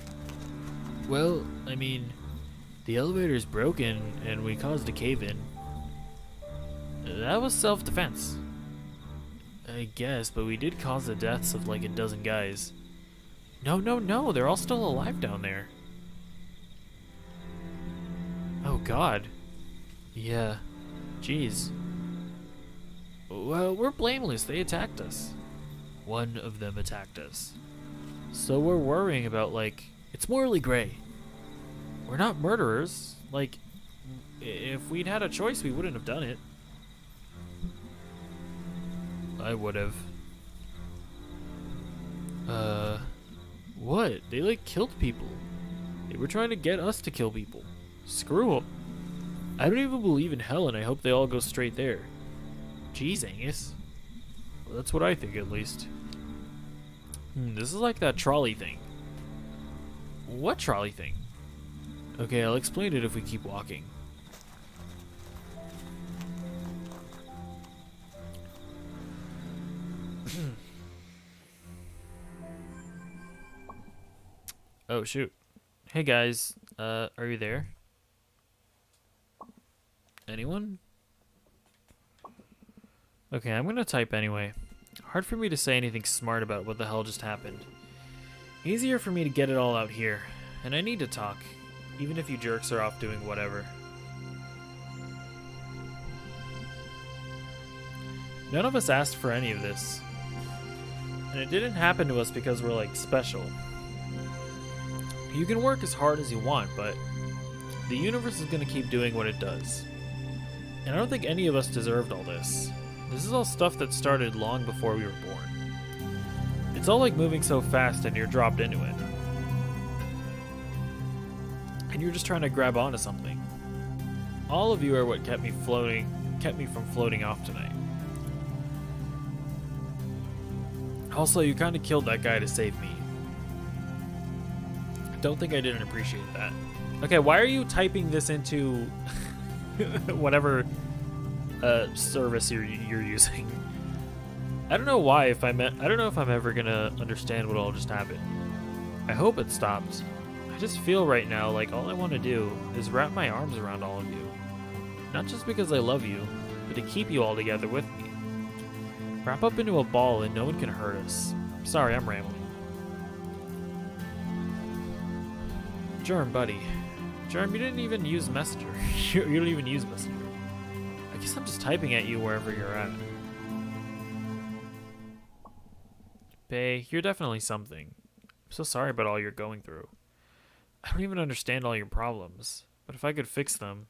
Well, I mean, the elevator's broken and we caused a cave-in. That was self-defense. I guess, but we did cause the deaths of like a dozen guys. No, they're all still alive down there. Oh God. Yeah. Jeez. Well, we're blameless. They attacked us. One of them attacked us. So we're worrying about, like, it's morally gray. We're not murderers. Like, if we'd had a choice, we wouldn't have done it. I would have. What? They, like, killed people. They were trying to get us to kill people. Screw them. I don't even believe in hell, and I hope they all go straight there. Jeez, Angus. Well, that's what I think, at least. This is like that trolley thing. What trolley thing? Okay, I'll explain it if we keep walking. Oh, shoot. Hey, guys. Are you there? Anyone? Okay, I'm gonna type anyway. Hard for me to say anything smart about what the hell just happened. Easier for me to get it all out here. And I need to talk, even if you jerks are off doing whatever. None of us asked for any of this. And it didn't happen to us because we're, like, special. You can work as hard as you want, but the universe is gonna keep doing what it does. And I don't think any of us deserved all this. This is all stuff that started long before we were born. It's all like moving so fast and you're dropped into it. And you're just trying to grab onto something. All of you are what kept me from floating off tonight. Also, you kind of killed that guy to save me. I don't think I didn't appreciate that. Okay, why are you typing this into whatever service you're using? I don't know why. I don't know if I'm ever gonna understand what all just happened. I hope it stops. I just feel right now like all I want to do is wrap my arms around all of you. Not just because I love you, but to keep you all together with me. Wrap up into a ball and no one can hurt us. Sorry, I'm rambling. Germ, buddy. Germ, you didn't even use Messenger. You don't even use Messenger. I guess I'm just typing at you wherever you're at. Bae, you're definitely something. I'm so sorry about all you're going through. I don't even understand all your problems, but if I could fix them,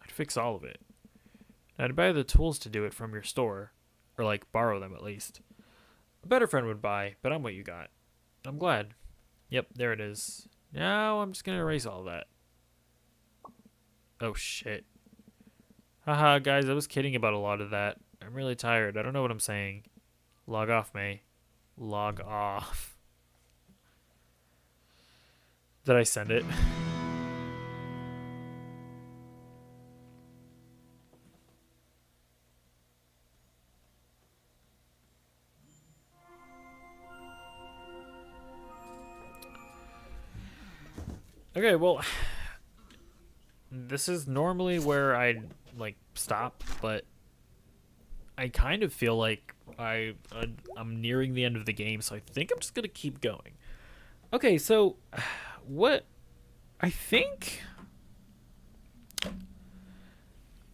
I'd fix all of it. And I'd buy the tools to do it from your store, or like borrow them at least. A better friend would buy, but I'm what you got. I'm glad. Yep, there it is. Now I'm just gonna erase all that. Oh shit. Haha, guys, I was kidding about a lot of that. I'm really tired. I don't know what I'm saying. Log off, May. Log off. Did I send it? Okay, well, this is normally where I'd like stop, but I kind of feel like I'm nearing the end of the game, so I think I'm just gonna keep going. Okay, so what I think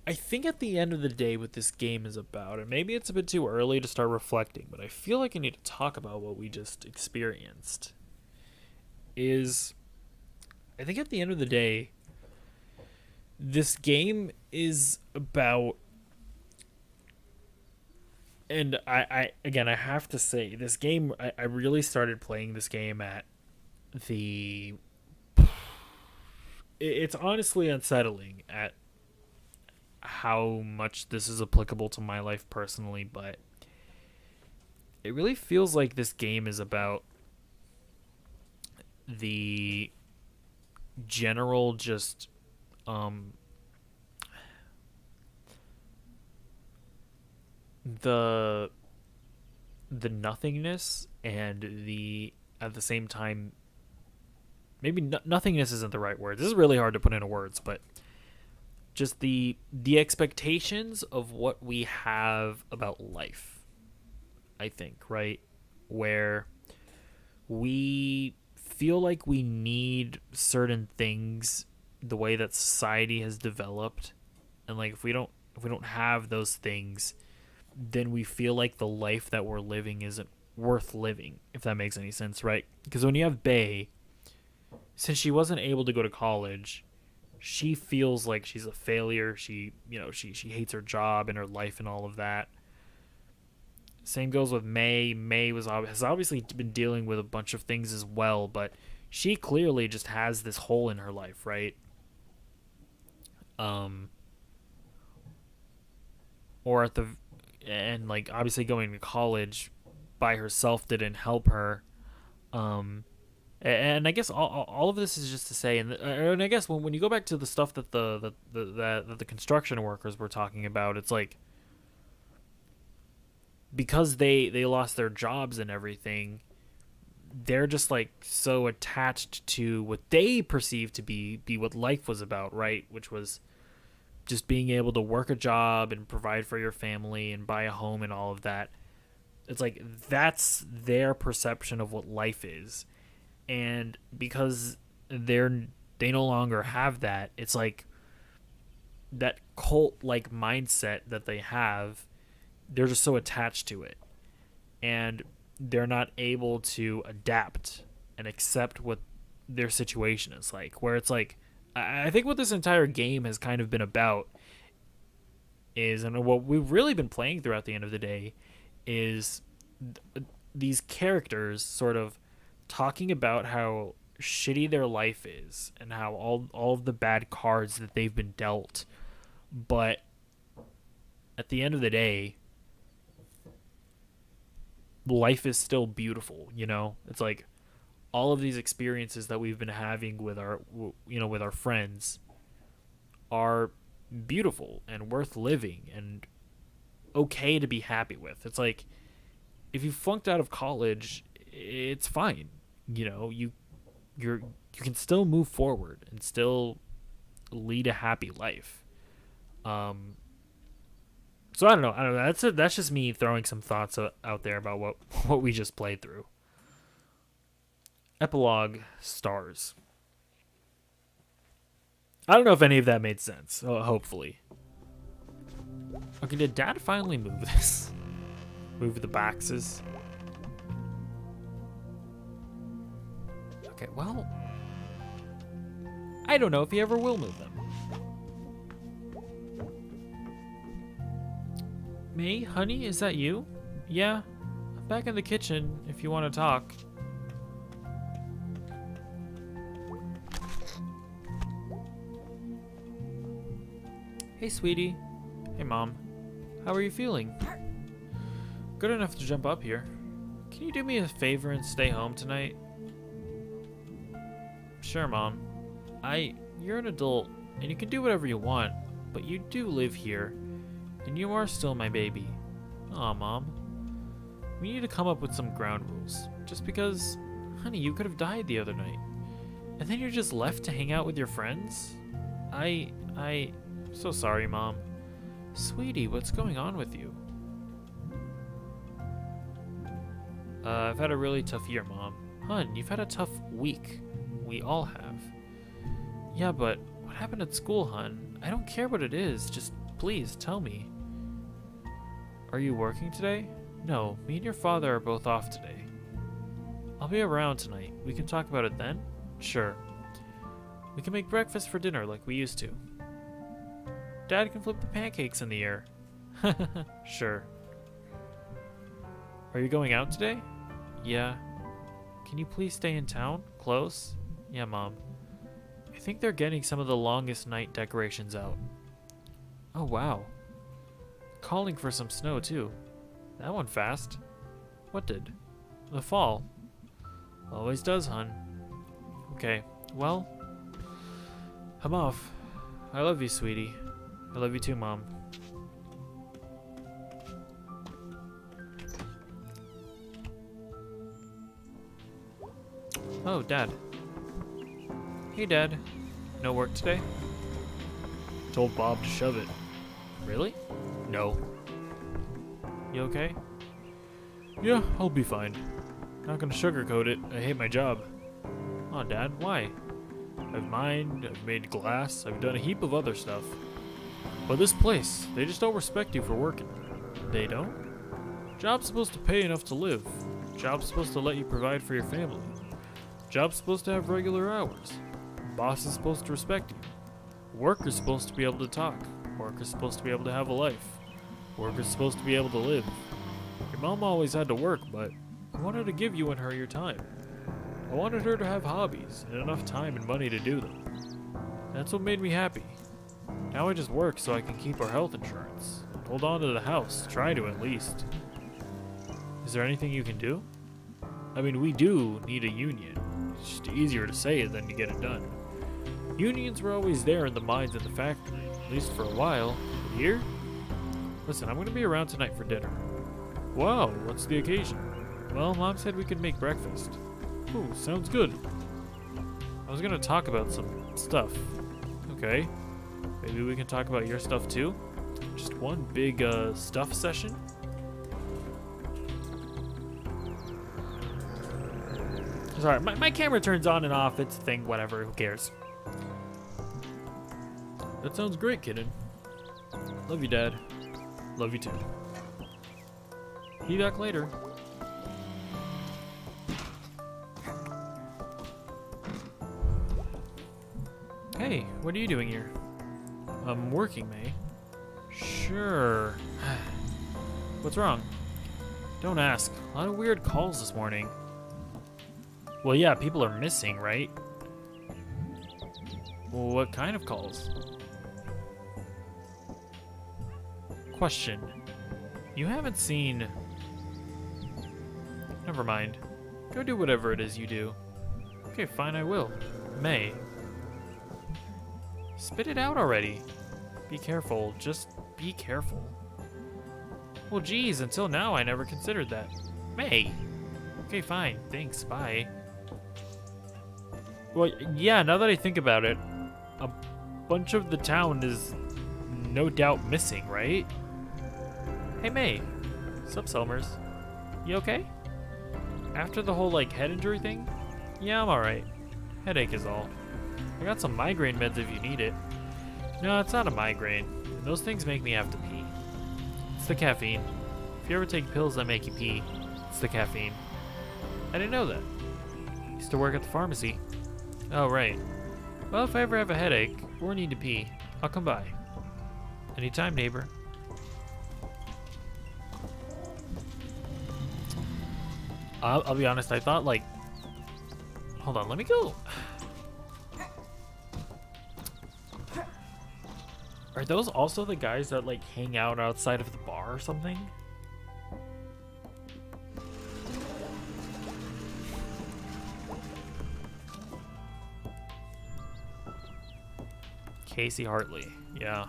I think at the end of the day what this game is about, and maybe it's a bit too early to start reflecting, but I feel like I need to talk about what we just experienced. Is I think at the end of the day, this game is about, and I again, I have to say, this game, I really started playing this game at the, it's honestly unsettling at how much this is applicable to my life personally, but it really feels like this game is about the general just um the nothingness and the at the same time maybe nothingness isn't the right word. This is really hard to put into words, but just the expectations of what we have about life, I think, right? Where we feel like we need certain things the way that society has developed, and like if we don't have those things, then we feel like the life that we're living isn't worth living, if that makes any sense, right? Because when you have Bae, since she wasn't able to go to college, she feels like she's a failure. She hates her job and her life and all of that. Same goes with May. May has obviously been dealing with a bunch of things as well, but she clearly just has this hole in her life, right? Or at the and like obviously going to college by herself didn't help her. And I guess all of this is just to say, and I guess when you go back to the stuff that the construction workers were talking about, it's like because they lost their jobs and everything, they're just like so attached to what they perceive to be what life was about, right? Which was just being able to work a job and provide for your family and buy a home and all of that. It's like that's their perception of what life is. And because they no longer have that, it's like that cult like mindset that they have, they're just so attached to it. And they're not able to adapt and accept what their situation is like. Where it's like, I think what this entire game has kind of been about is, and what we've really been playing throughout the end of the day, is these characters sort of talking about how shitty their life is and how all of the bad cards that they've been dealt. But at the end of the day, life is still beautiful, you know? It's like all of these experiences that we've been having with our friends are beautiful and worth living and okay to be happy with. It's like if you flunked out of college, it's fine. You know, you can still move forward and still lead a happy life. So I don't know. That's just me throwing some thoughts out there about what we just played through. Epilogue stars. I don't know if any of that made sense. Hopefully. Okay, did Dad finally move this? Move the boxes? Okay, well, I don't know if he ever will move them. May, honey, is that you? Yeah, I'm back in the kitchen if you want to talk. Hey, sweetie. Hey, Mom. How are you feeling? Good enough to jump up here. Can you do me a favor and stay home tonight? Sure, Mom. You're an adult, and you can do whatever you want, but you do live here, and you are still my baby. Aw, Mom. We need to come up with some ground rules. Just because, honey, you could have died the other night. And then you're just left to hang out with your friends? I'm so sorry, Mom. Sweetie, what's going on with you? I've had a really tough year, Mom. Hun, you've had a tough week. We all have. Yeah, but what happened at school, hun? I don't care what it is. Just please tell me. Are you working today? No, me and your father are both off today. I'll be around tonight. We can talk about it then? Sure. We can make breakfast for dinner like we used to. Dad can flip the pancakes in the air. Sure. Are you going out today? Yeah. Can you please stay in town? Close? Yeah, Mom. I think they're getting some of the longest night decorations out. Oh, wow. Calling for some snow, too. That went fast. What did? The fall. Always does, hun. Okay, well, I'm off. I love you, sweetie. I love you too, Mom. Oh, Dad. Hey, Dad. No work today? Told Bob to shove it. Really? No. You okay? Yeah, I'll be fine. Not gonna sugarcoat it. I hate my job. Oh, Dad, why? I've mined, I've made glass, I've done a heap of other stuff. But this place, they just don't respect you for working. They don't? Job's supposed to pay enough to live. Job's supposed to let you provide for your family. Job's supposed to have regular hours. Boss is supposed to respect you. Work is supposed to be able to talk. Work is supposed to be able to have a life. Work is supposed to be able to live. Your mom always had to work, but I wanted to give you and her your time. I wanted her to have hobbies and enough time and money to do them. That's what made me happy. Now I just work so I can keep our health insurance. Hold on to the house, try to at least. Is there anything you can do? I mean, we do need a union. It's just easier to say it than to get it done. Unions were always there in the mines and the factory, at least for a while. But here? Listen, I'm going to be around tonight for dinner. Wow, what's the occasion? Well, Mom said we could make breakfast. Ooh, sounds good. I was going to talk about some stuff. Okay. Maybe we can talk about your stuff too? Just one big stuff session? Sorry, my camera turns on and off. It's a thing, whatever, who cares? That sounds great, kidden. Love you, Dad. Love you too. Be back later. Hey, what are you doing here? I'm working, May. Sure. What's wrong? Don't ask. A lot of weird calls this morning. Well, yeah, people are missing, right? Well, what kind of calls? Question. You haven't seen... Never mind. Go do whatever it is you do. Okay, fine, I will. May. Spit it out already. Be careful. Just be careful. Well, geez, until now I never considered that. May. Okay, fine. Thanks. Bye. Well, yeah, now that I think about it, a bunch of the town is no doubt missing, right? Hey, May. Sup, Selmers? You okay? After the whole, like, head injury thing? Yeah, I'm alright. Headache is all. I got some migraine meds if you need it. No, it's not a migraine. Those things make me have to pee. It's the caffeine. If you ever take pills that make you pee, it's the caffeine. I didn't know that. Used to work at the pharmacy. Oh, right. Well, if I ever have a headache or need to pee, I'll come by. Anytime, neighbor. I'll be honest, I thought, like... Hold on, let me go. Are those also the guys that, like, hang out outside of the bar or something? Casey Hartley, yeah.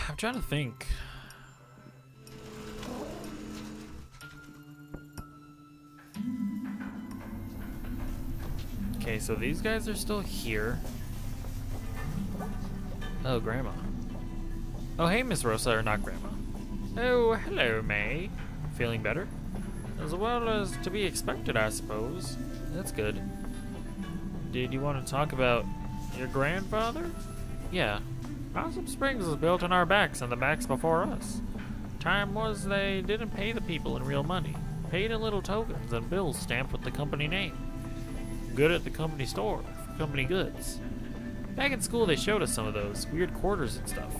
I'm trying to think. Okay, so these guys are still here. Oh, Grandma. Oh, hey, Miss Rosa, or not Grandma. Oh, hello, May. Feeling better? As well as to be expected, I suppose. That's good. Did you want to talk about your grandfather? Yeah. Possum Springs was built on our backs and the backs before us. Time was they didn't pay the people in real money. Paid in little tokens and bills stamped with the company name. Good at the company store, for company goods. Back in school they showed us some of those, weird quarters and stuff.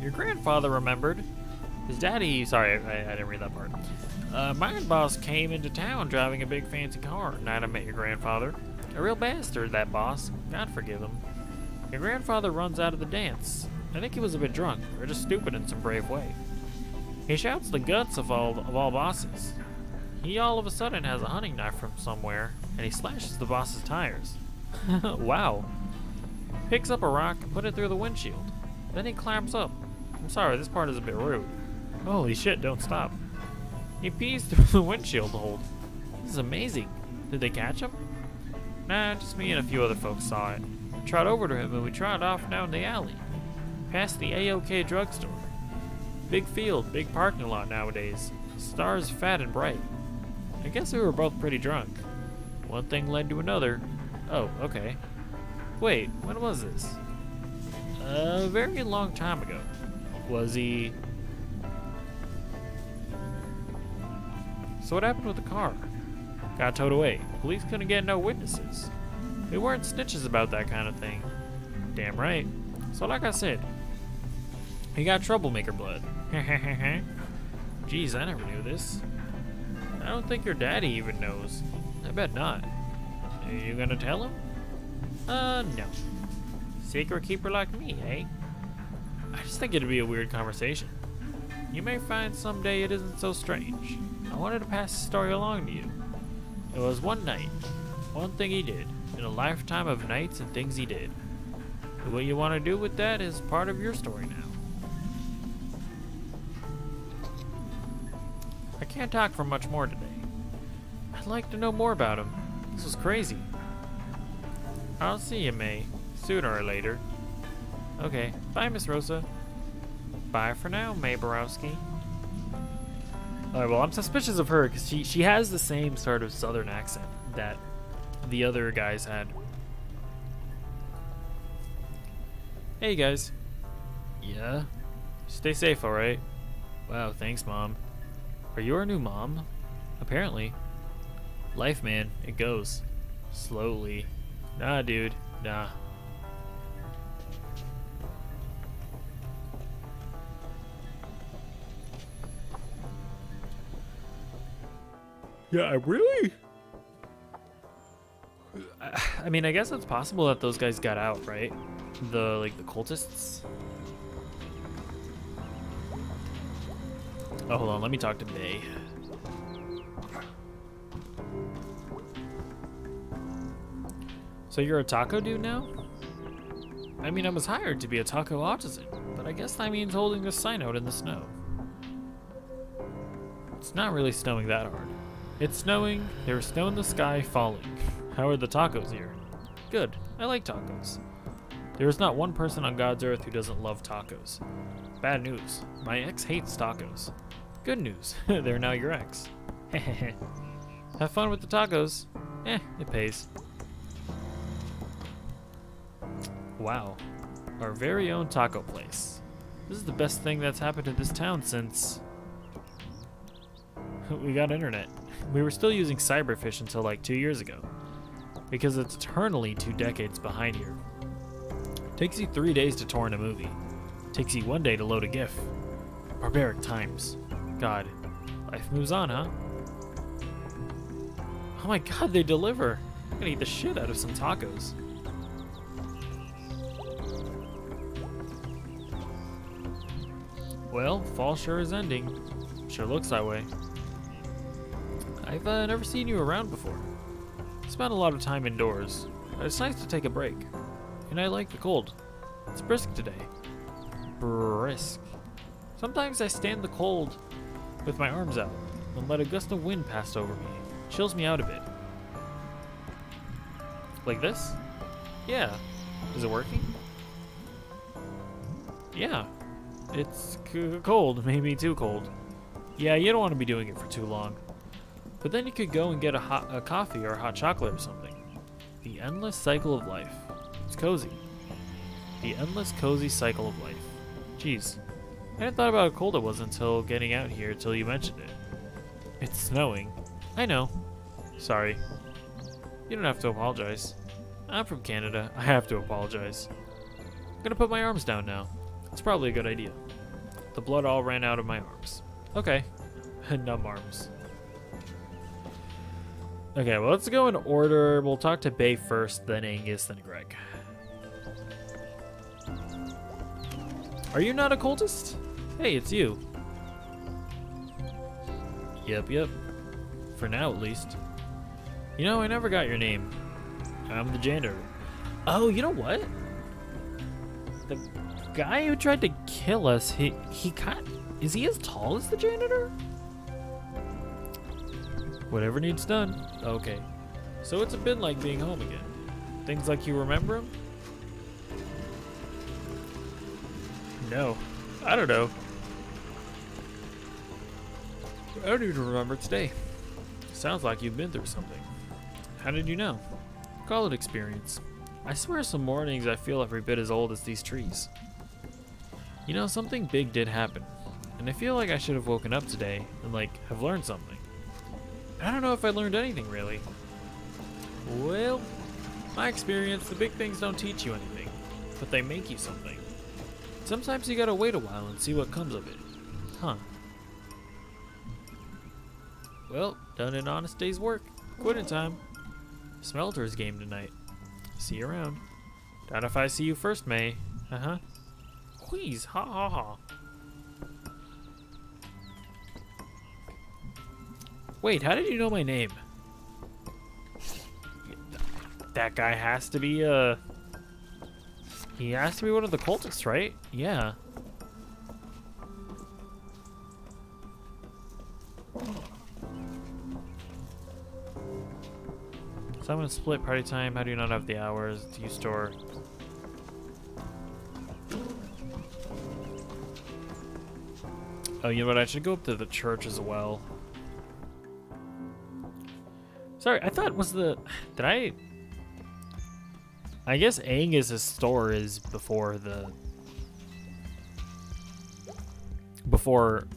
Your grandfather remembered. His daddy, sorry, I didn't read that part. My boss came into town driving a big fancy car night I met your grandfather. A real bastard, that boss. God forgive him. Your grandfather runs out of the dance. I think he was a bit drunk, or just stupid in some brave way. He shouts the guts of all bosses. He all of a sudden has a hunting knife from somewhere, and he slashes the boss's tires. Wow. Picks up a rock and put it through the windshield. Then he climbs up. I'm sorry, this part is a bit rude. Holy shit, don't stop. He pees through the windshield hole. This is amazing. Did they catch him? Nah, just me and a few other folks saw it. I trot over to him and we trot off down the alley. Past the A-OK drugstore. Big field, big parking lot nowadays. Stars fat and bright. I guess we were both pretty drunk. One thing led to another. Oh, okay. Wait, when was this? A very long time ago. Was he... So what happened with the car? Got towed away. Police couldn't get no witnesses. They weren't snitches about that kind of thing. Damn right. So like I said, he got troublemaker blood. Geez, I never knew this. I don't think your daddy even knows. I bet not. Are you gonna tell him? No. Secret keeper like me, eh? I just think it'd be a weird conversation. You may find someday it isn't so strange. I wanted to pass the story along to you. It was one night, one thing he did, in a lifetime of nights and things he did. But what you want to do with that is part of your story now. I can't talk for much more today. I'd like to know more about him. This was crazy. I'll see you, May, sooner or later. Okay, bye, Miss Rosa. Bye for now, May Borowski. Alright, well, I'm suspicious of her because she has the same sort of southern accent that the other guys had. Hey, guys. Yeah? Stay safe, alright? Wow, thanks, Mom. Are you our new mom? Apparently. Life, man, it goes. Slowly. Nah, dude. Nah. Yeah, I really... I mean, I guess it's possible that those guys got out, right? The cultists? Oh, hold on, let me talk to May. So you're a taco dude now? I mean, I was hired to be a taco artisan, but I guess that means holding a sign out in the snow. It's not really snowing that hard. It's snowing, there's snow in the sky falling. How are the tacos here? Good, I like tacos. There is not one person on God's earth who doesn't love tacos. Bad news, my ex hates tacos. Good news, they're now your ex. Have fun with the tacos. It pays. Wow, our very own taco place. This is the best thing that's happened to this town since we got internet. We were still using Cyberfish until like 2 years ago, because it's eternally 2 decades behind here. Takes you 3 days to torrent a movie. Takes you 1 day to load a GIF. Barbaric times. God, life moves on, huh? Oh my God, they deliver. I'm gonna eat the shit out of some tacos. Well, fall sure is ending. Sure looks that way. I've never seen you around before. Spent a lot of time indoors, but it's nice to take a break. And I like the cold. It's brisk today. Brisk. Sometimes I stand the cold with my arms out and let a gust of wind pass over me. Chills me out a bit. Like this? Yeah. Is it working? Yeah. It's cold, maybe too cold. Yeah, you don't want to be doing it for too long. But then you could go and get a coffee or a hot chocolate or something. The endless cycle of life. It's cozy. The endless cozy cycle of life. Jeez. I hadn't thought about how cold it was until getting out here till you mentioned it. It's snowing. I know. Sorry. You don't have to apologize. I'm from Canada. I have to apologize. I'm gonna put my arms down now. It's probably a good idea. The blood all ran out of my arms. Okay. Numb arms. Okay, well, let's go in order. We'll talk to Bay first, then Angus, then Greg. Are you not a cultist? Hey, it's you. Yep. For now, at least. You know, I never got your name. I'm the janitor. Oh, you know what? The guy who tried to kill us, is he as tall as the janitor? Whatever needs done. Okay. So it's a bit like being home again. Things like you remember him? No. I don't know. I don't even remember today. Sounds like you've been through something. How did you know? Call it experience. I swear some mornings I feel every bit as old as these trees. You know, something big did happen. And I feel like I should have woken up today and have learned something. I don't know if I learned anything really. Well, my experience, the big things don't teach you anything, but they make you something. Sometimes you gotta wait a while and see what comes of it. Huh. Well, done an honest day's work. Quitting time. Smelters game tonight. See you around. Doubt if I see you first, May. Uh-huh. Please, ha ha ha. Wait, how did you know my name? That guy has to be, he has to be one of the cultists, right? Yeah. So I'm gonna split party time. How do you not have the hours? Do you store? Oh, you know what? I should go up to the church as well. Sorry, I thought was the... Did I guess Angus's store is before the... Before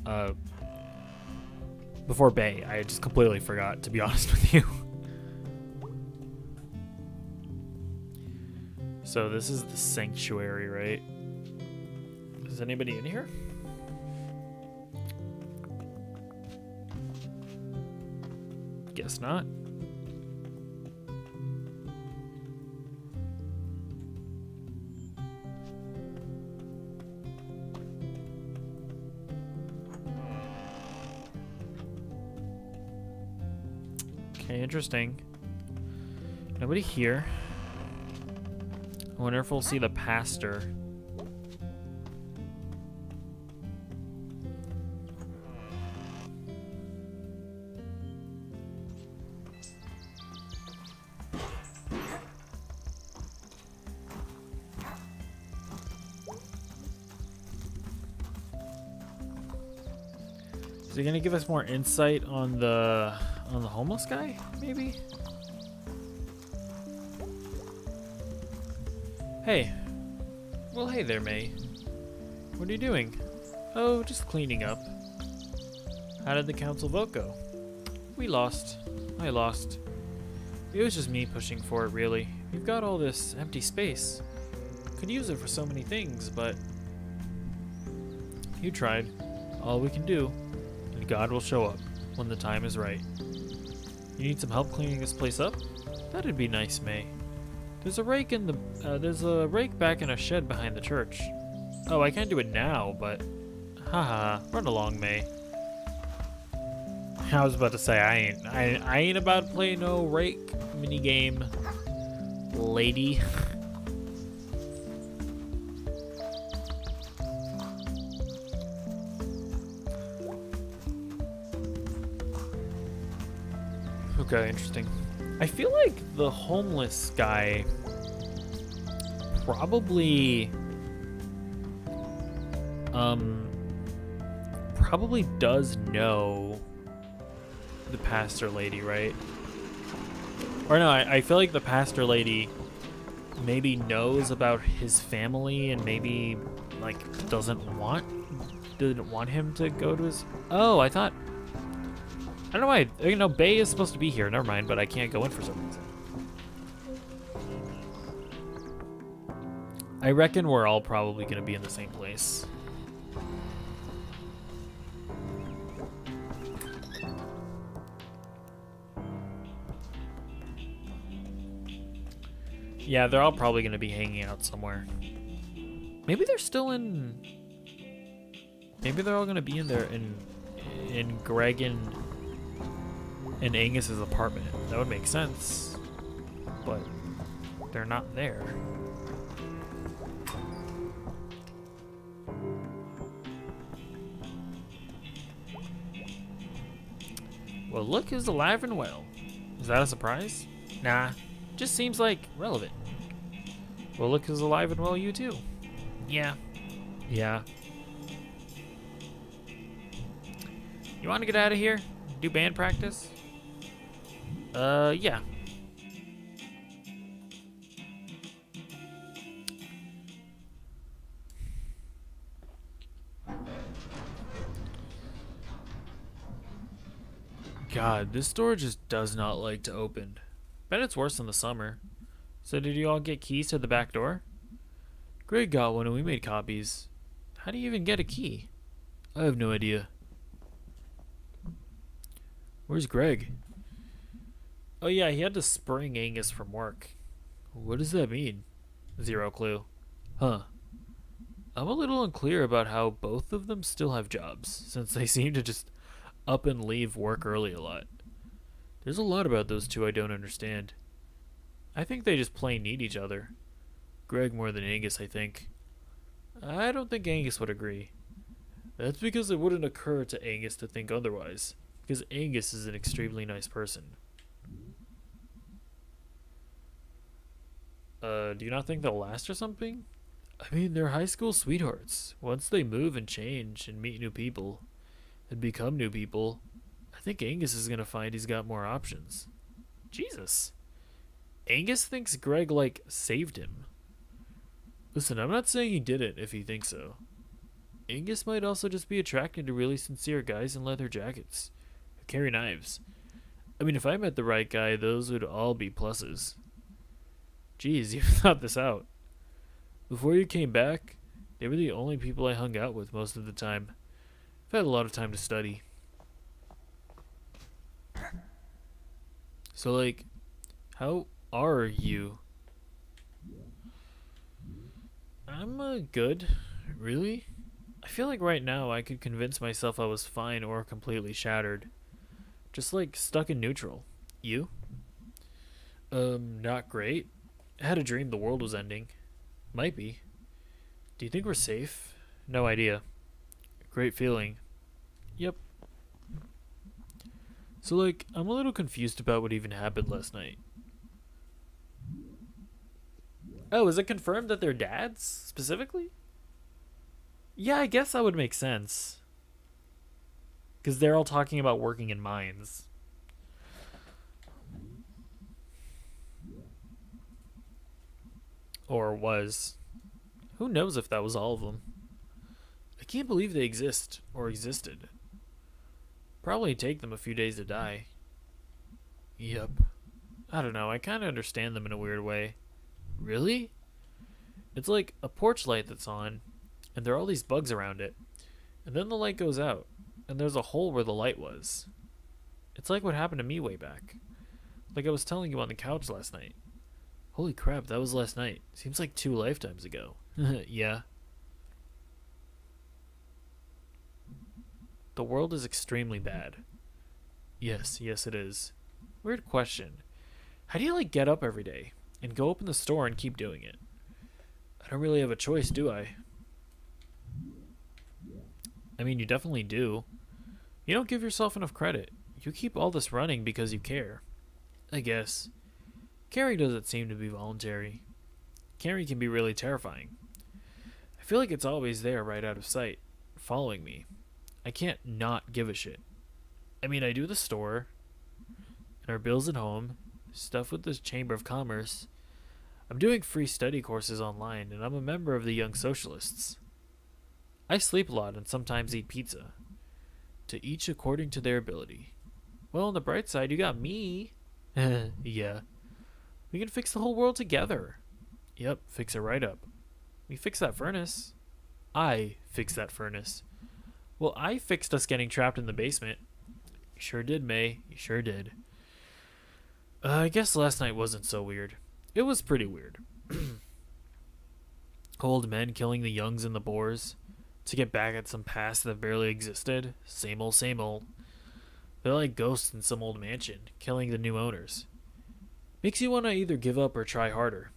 Bay. I just completely forgot, to be honest with you. So this is the sanctuary, right? Is anybody in here? Guess not. Okay, interesting. Nobody here. I wonder if we'll see the pastor. Is he gonna give us more insight on the homeless guy, maybe? Hey. Well, hey there, May. What are you doing? Oh, just cleaning up. How did the council vote go? We lost. I lost. It was just me pushing for it, really. We've got all this empty space. Could use it for so many things, but you tried. All we can do. And God will show up when the time is right. You need some help cleaning this place up? That'd be nice, May. There's a rake back in a shed behind the church. Oh, I can't do it now, but haha, run along, May. I was about to say I ain't about to play no rake minigame, lady. Okay, interesting. I feel like the homeless guy probably does know the pastor lady, right? Or no, I feel like the pastor lady maybe knows about his family and maybe like didn't want him to go to his. Oh, I don't know why. You know, Bay is supposed to be here. Never mind, but I can't go in for some reason. I reckon we're all probably going to be in the same place. Yeah, they're all probably going to be hanging out somewhere. Maybe they're still in. Maybe they're all going to be in there in Greg and Angus's apartment. That would make sense, but they're not there. Well, look who's alive and well. Is that a surprise? Nah, just seems like relevant. Well, look who's alive and well, you too. Yeah. You want to get out of here? Do band practice? Yeah. God, this door just does not like to open. Bet it's worse in the summer. So did you all get keys to the back door? Greg got one and we made copies. How do you even get a key? I have no idea. Where's Greg? Oh yeah, he had to spring Angus from work. What does that mean? Zero clue. Huh. I'm a little unclear about how both of them still have jobs, since they seem to just up and leave work early a lot. There's a lot about those two I don't understand. I think they just plain need each other. Greg more than Angus, I think. I don't think Angus would agree. That's because it wouldn't occur to Angus to think otherwise, because Angus is an extremely nice person. Do you not think they'll last or something? I mean, they're high school sweethearts. Once they move and change and meet new people and become new people, I think Angus is gonna find he's got more options. Jesus. Angus thinks Greg, like, saved him. Listen, I'm not saying he did it if he thinks so. Angus might also just be attracted to really sincere guys in leather jackets who carry knives. I mean, if I met the right guy, those would all be pluses. Geez, you thought this out. Before you came back, they were the only people I hung out with most of the time. I've had a lot of time to study. So, like, how are you? I'm good. Really? I feel like right now I could convince myself I was fine or completely shattered. Just like stuck in neutral. You? Not great. I had a dream the world was ending. Might be. Do you think we're safe? No idea. Great feeling. Yep. So, like, I'm a little confused about what even happened last night. Oh, is it confirmed that they're dads, specifically? Yeah, I guess that would make sense. Because they're all talking about working in mines. Or was. Who knows if that was all of them? I can't believe they exist, or existed. Probably take them a few days to die. Yep. I don't know, I kinda understand them in a weird way. Really? It's like a porch light that's on, and there are all these bugs around it. And then the light goes out, and there's a hole where the light was. It's like what happened to me way back. Like I was telling you on the couch last night. Holy crap, that was last night. Seems like 2 lifetimes ago. Yeah. The world is extremely bad. Yes, yes it is. Weird question. How do you like get up every day and go open the store and keep doing it? I don't really have a choice, do I? I mean, you definitely do. You don't give yourself enough credit. You keep all this running because you care. I guess. Caring doesn't seem to be voluntary. Caring can be really terrifying. I feel like it's always there right out of sight, following me. I can't not give a shit. I mean, I do the store, and our bills at home, stuff with the Chamber of Commerce. I'm doing free study courses online, and I'm a member of the Young Socialists. I sleep a lot and sometimes eat pizza. To each according to their ability. Well, on the bright side, you got me. Yeah. We can fix the whole world together. Yep, fix it right up. We fix that furnace. I fixed that furnace. Well, I fixed us getting trapped in the basement. You sure did, May. You sure did. I guess last night wasn't so weird. It was pretty weird. Old men killing the youngs and the boars to get back at some past that barely existed. Same old, same old. They're like ghosts in some old mansion, killing the new owners. Makes you want to either give up or try harder.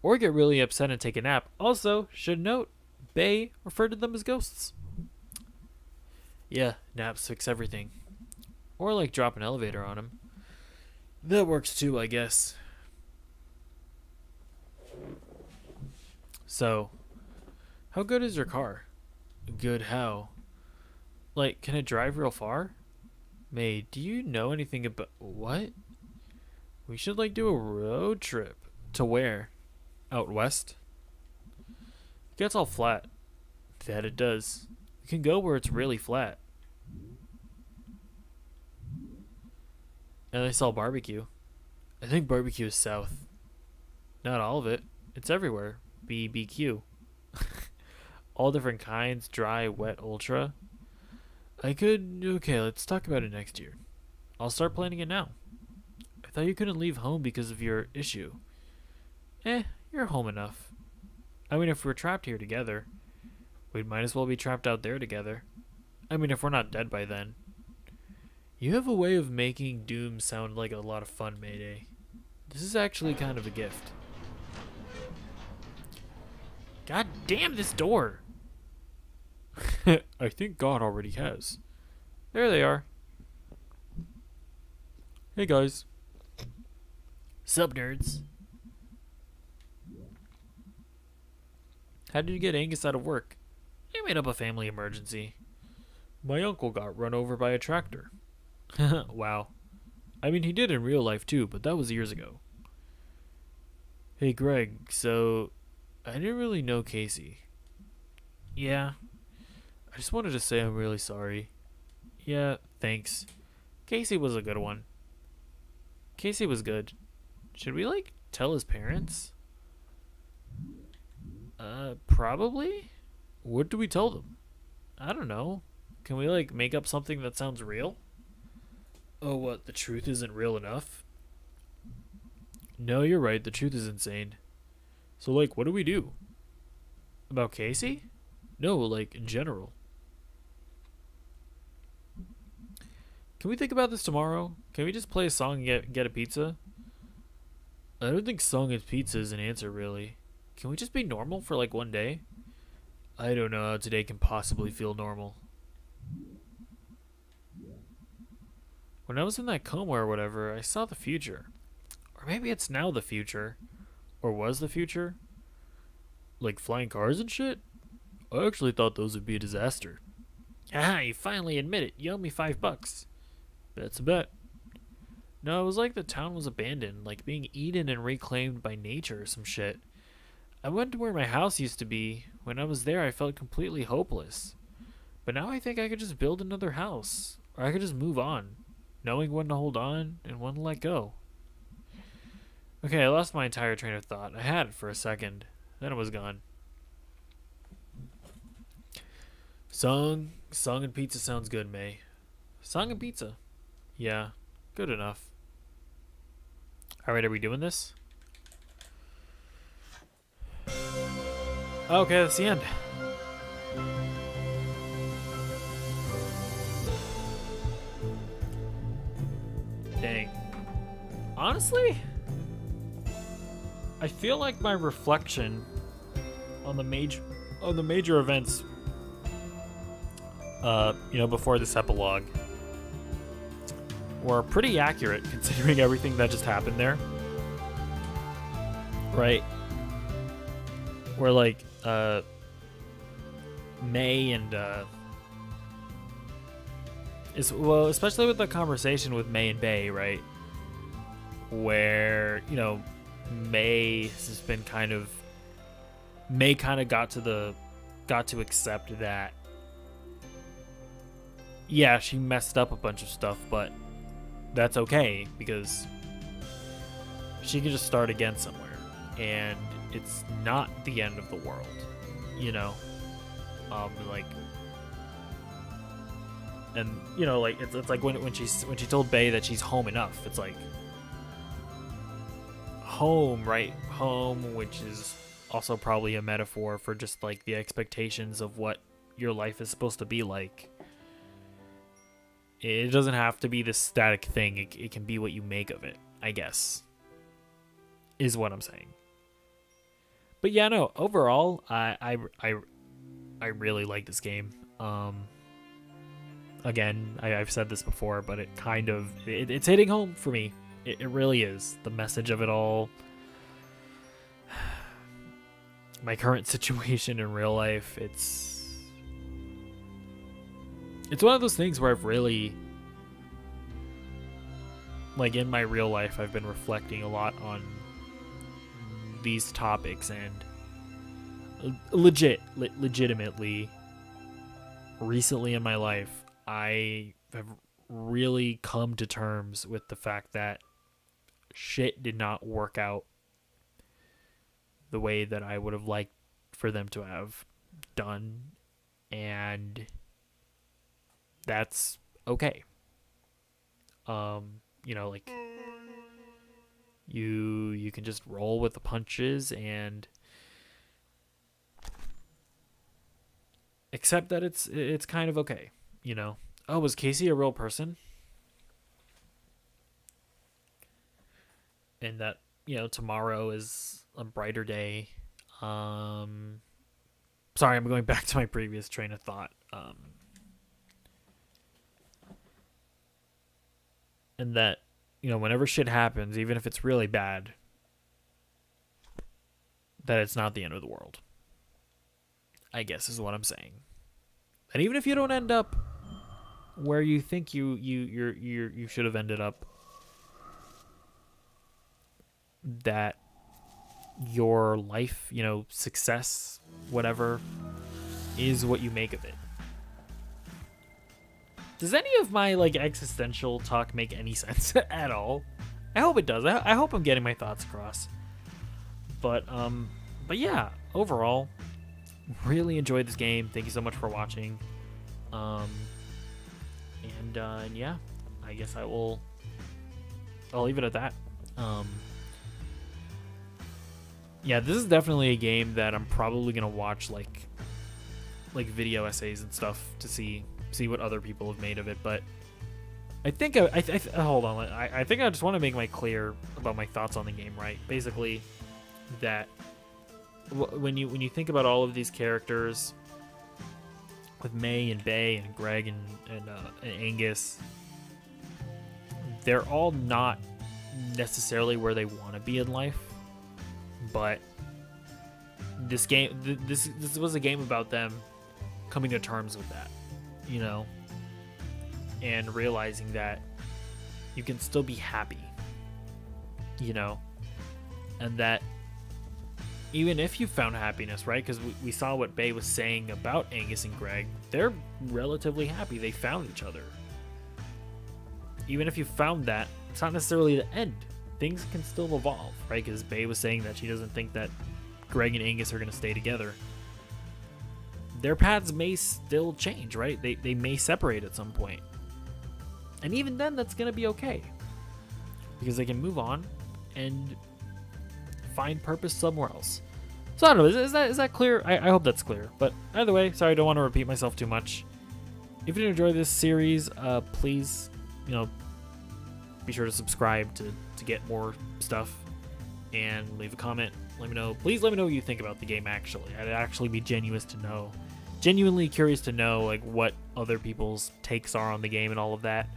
Or get really upset and take a nap. Also, should note, Bay referred to them as ghosts. Yeah, naps fix everything. Or like drop an elevator on them. That works too, I guess. So, how good is your car? Good how? Like, can it drive real far? May, do you know anything about... What? We should like do a road trip. To where? Out west? It gets all flat. That it does. We can go where it's really flat. And they sell barbecue. I think barbecue is south. Not all of it. It's everywhere. BBQ. All different kinds, dry, wet, ultra. Okay, let's talk about it next year. I'll start planning it now. I thought you couldn't leave home because of your issue. You're home enough. I mean, if we're trapped here together, we might as well be trapped out there together. I mean, if we're not dead by then. You have a way of making Doom sound like a lot of fun, Mayday. This is actually kind of a gift. God damn this door! I think God already has. There they are. Hey guys. Sup, nerds? How did you get Angus out of work? I made up a family emergency. My uncle got run over by a tractor. Wow. I mean, he did in real life too, but that was years ago. Hey Greg, so I didn't really know Casey. Yeah. I just wanted to say I'm really sorry. Yeah, thanks. Casey was a good one. Casey was good. Should we, like, tell his parents? Probably? What do we tell them? I don't know. Can we, like, make up something that sounds real? Oh, what, the truth isn't real enough? No, you're right, the truth is insane. So, like, what do we do? About Casey? No, like, in general. Can we think about this tomorrow? Can we just play a song and get a pizza? I don't think song and pizza is an answer, really. Can we just be normal for like one day? I don't know how today can possibly feel normal. When I was in that coma or whatever, I saw the future. Or maybe it's now the future. Or was the future? Like flying cars and shit? I actually thought those would be a disaster. Ah, you finally admit it. You owe me $5. That's a bet. No, it was like the town was abandoned, like being eaten and reclaimed by nature or some shit. I went to where my house used to be. When I was there, I felt completely hopeless. But now I think I could just build another house. Or I could just move on, knowing when to hold on and when to let go. Okay, I lost my entire train of thought. I had it for a second. Then it was gone. Song and pizza sounds good, May. Song and pizza. Yeah, good enough. Alright, are we doing this? Okay, that's the end. Dang. Honestly, I feel like my reflection on the major events before this epilogue were pretty accurate considering everything that just happened there. Right? Where like May and especially with the conversation with May and Bay, right? Where, May has been May got to accept that, yeah, she messed up a bunch of stuff, but that's okay because she can just start again somewhere, and it's not the end of the world, it's like when she told Bay that she's home enough. It's like home, right? Home, which is also probably a metaphor for just like the expectations of what your life is supposed to be like. It doesn't have to be this static thing. It can be what you make of it, I guess, is what I'm saying. But yeah, no, overall, I really like this game. Again, I've said this before, but it's hitting home for me. It really is. The message of it all, my current situation in real life, it's one of those things where I've really, like in my real life, I've been reflecting a lot on these topics, and legitimately, recently in my life, I have really come to terms with the fact that shit did not work out the way that I would have liked for them to have done, and that's okay. You can just roll with the punches and accept that it's kind of okay, Oh, was Casey a real person? And that, tomorrow is a brighter day. Sorry, I'm going back to my previous train of thought. And that, whenever shit happens, even if it's really bad, that it's not the end of the world, I guess is what I'm saying. And even if you don't end up where you think you should have ended up, that your life, success, whatever, is what you make of it. Does any of my existential talk make any sense at all? I hope it does. I hope I'm getting my thoughts across. But yeah, overall, really enjoyed this game. Thank you so much for watching. And yeah, I guess I'll leave it at that. Yeah, this is definitely a game that I'm probably gonna watch like video essays and stuff to see what other people have made of it. But I think hold on. I think I just want to make clear about my thoughts on the game, right? Basically, that when you think about all of these characters with May and Bay and Greg and Angus, they're all not necessarily where they want to be in life, but this game, this was a game about them coming to terms with that, you know, and realizing that you can still be happy, you know, and that even if you found happiness, right? Because we saw what Bay was saying about Angus and Greg. They're relatively happy. They found each other. Even if you found that, it's not necessarily the end. Things can still evolve, right? Because Bay was saying that she doesn't think that Greg and Angus are going to stay together. Their paths may still change, right? They may separate at some point. And even then, that's going to be okay. Because they can move on and find purpose somewhere else. So I don't know, is that clear? I hope that's clear. But either way, sorry, I don't want to repeat myself too much. If you enjoy this series, please, you know, be sure to subscribe to get more stuff and leave a comment. Let me know. Please let me know what you think about the game. Actually, I'd actually be genuinely curious to know like what other people's takes are on the game and all of that.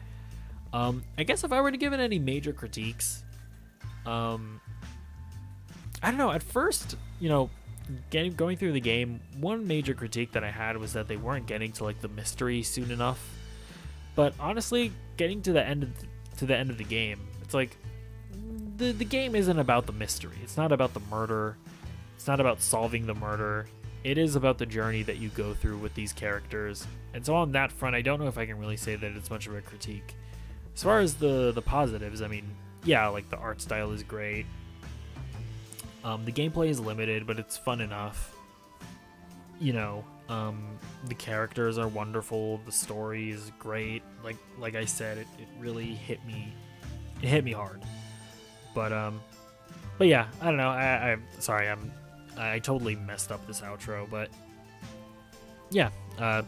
I guess if I were to give it any major critiques, I don't know. At first, you know, going through the game, one major critique that I had was that they weren't getting to like the mystery soon enough. But honestly, getting to the end of the game, it's like the game isn't about the mystery. It's not about the murder. It's not about solving the murder. It is about the journey that you go through with these characters. And so on that front, I don't know if I can really say that it's much of a critique. As far as the positives, I mean, yeah, like the art style is great. The gameplay is limited, but it's fun enough. You know, the characters are wonderful. The story is great. Like I said, it really hit me. It hit me hard. But yeah, I don't know. I'm sorry. I totally messed up this outro, but yeah. Let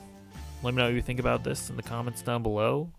me know what you think about this in the comments down below.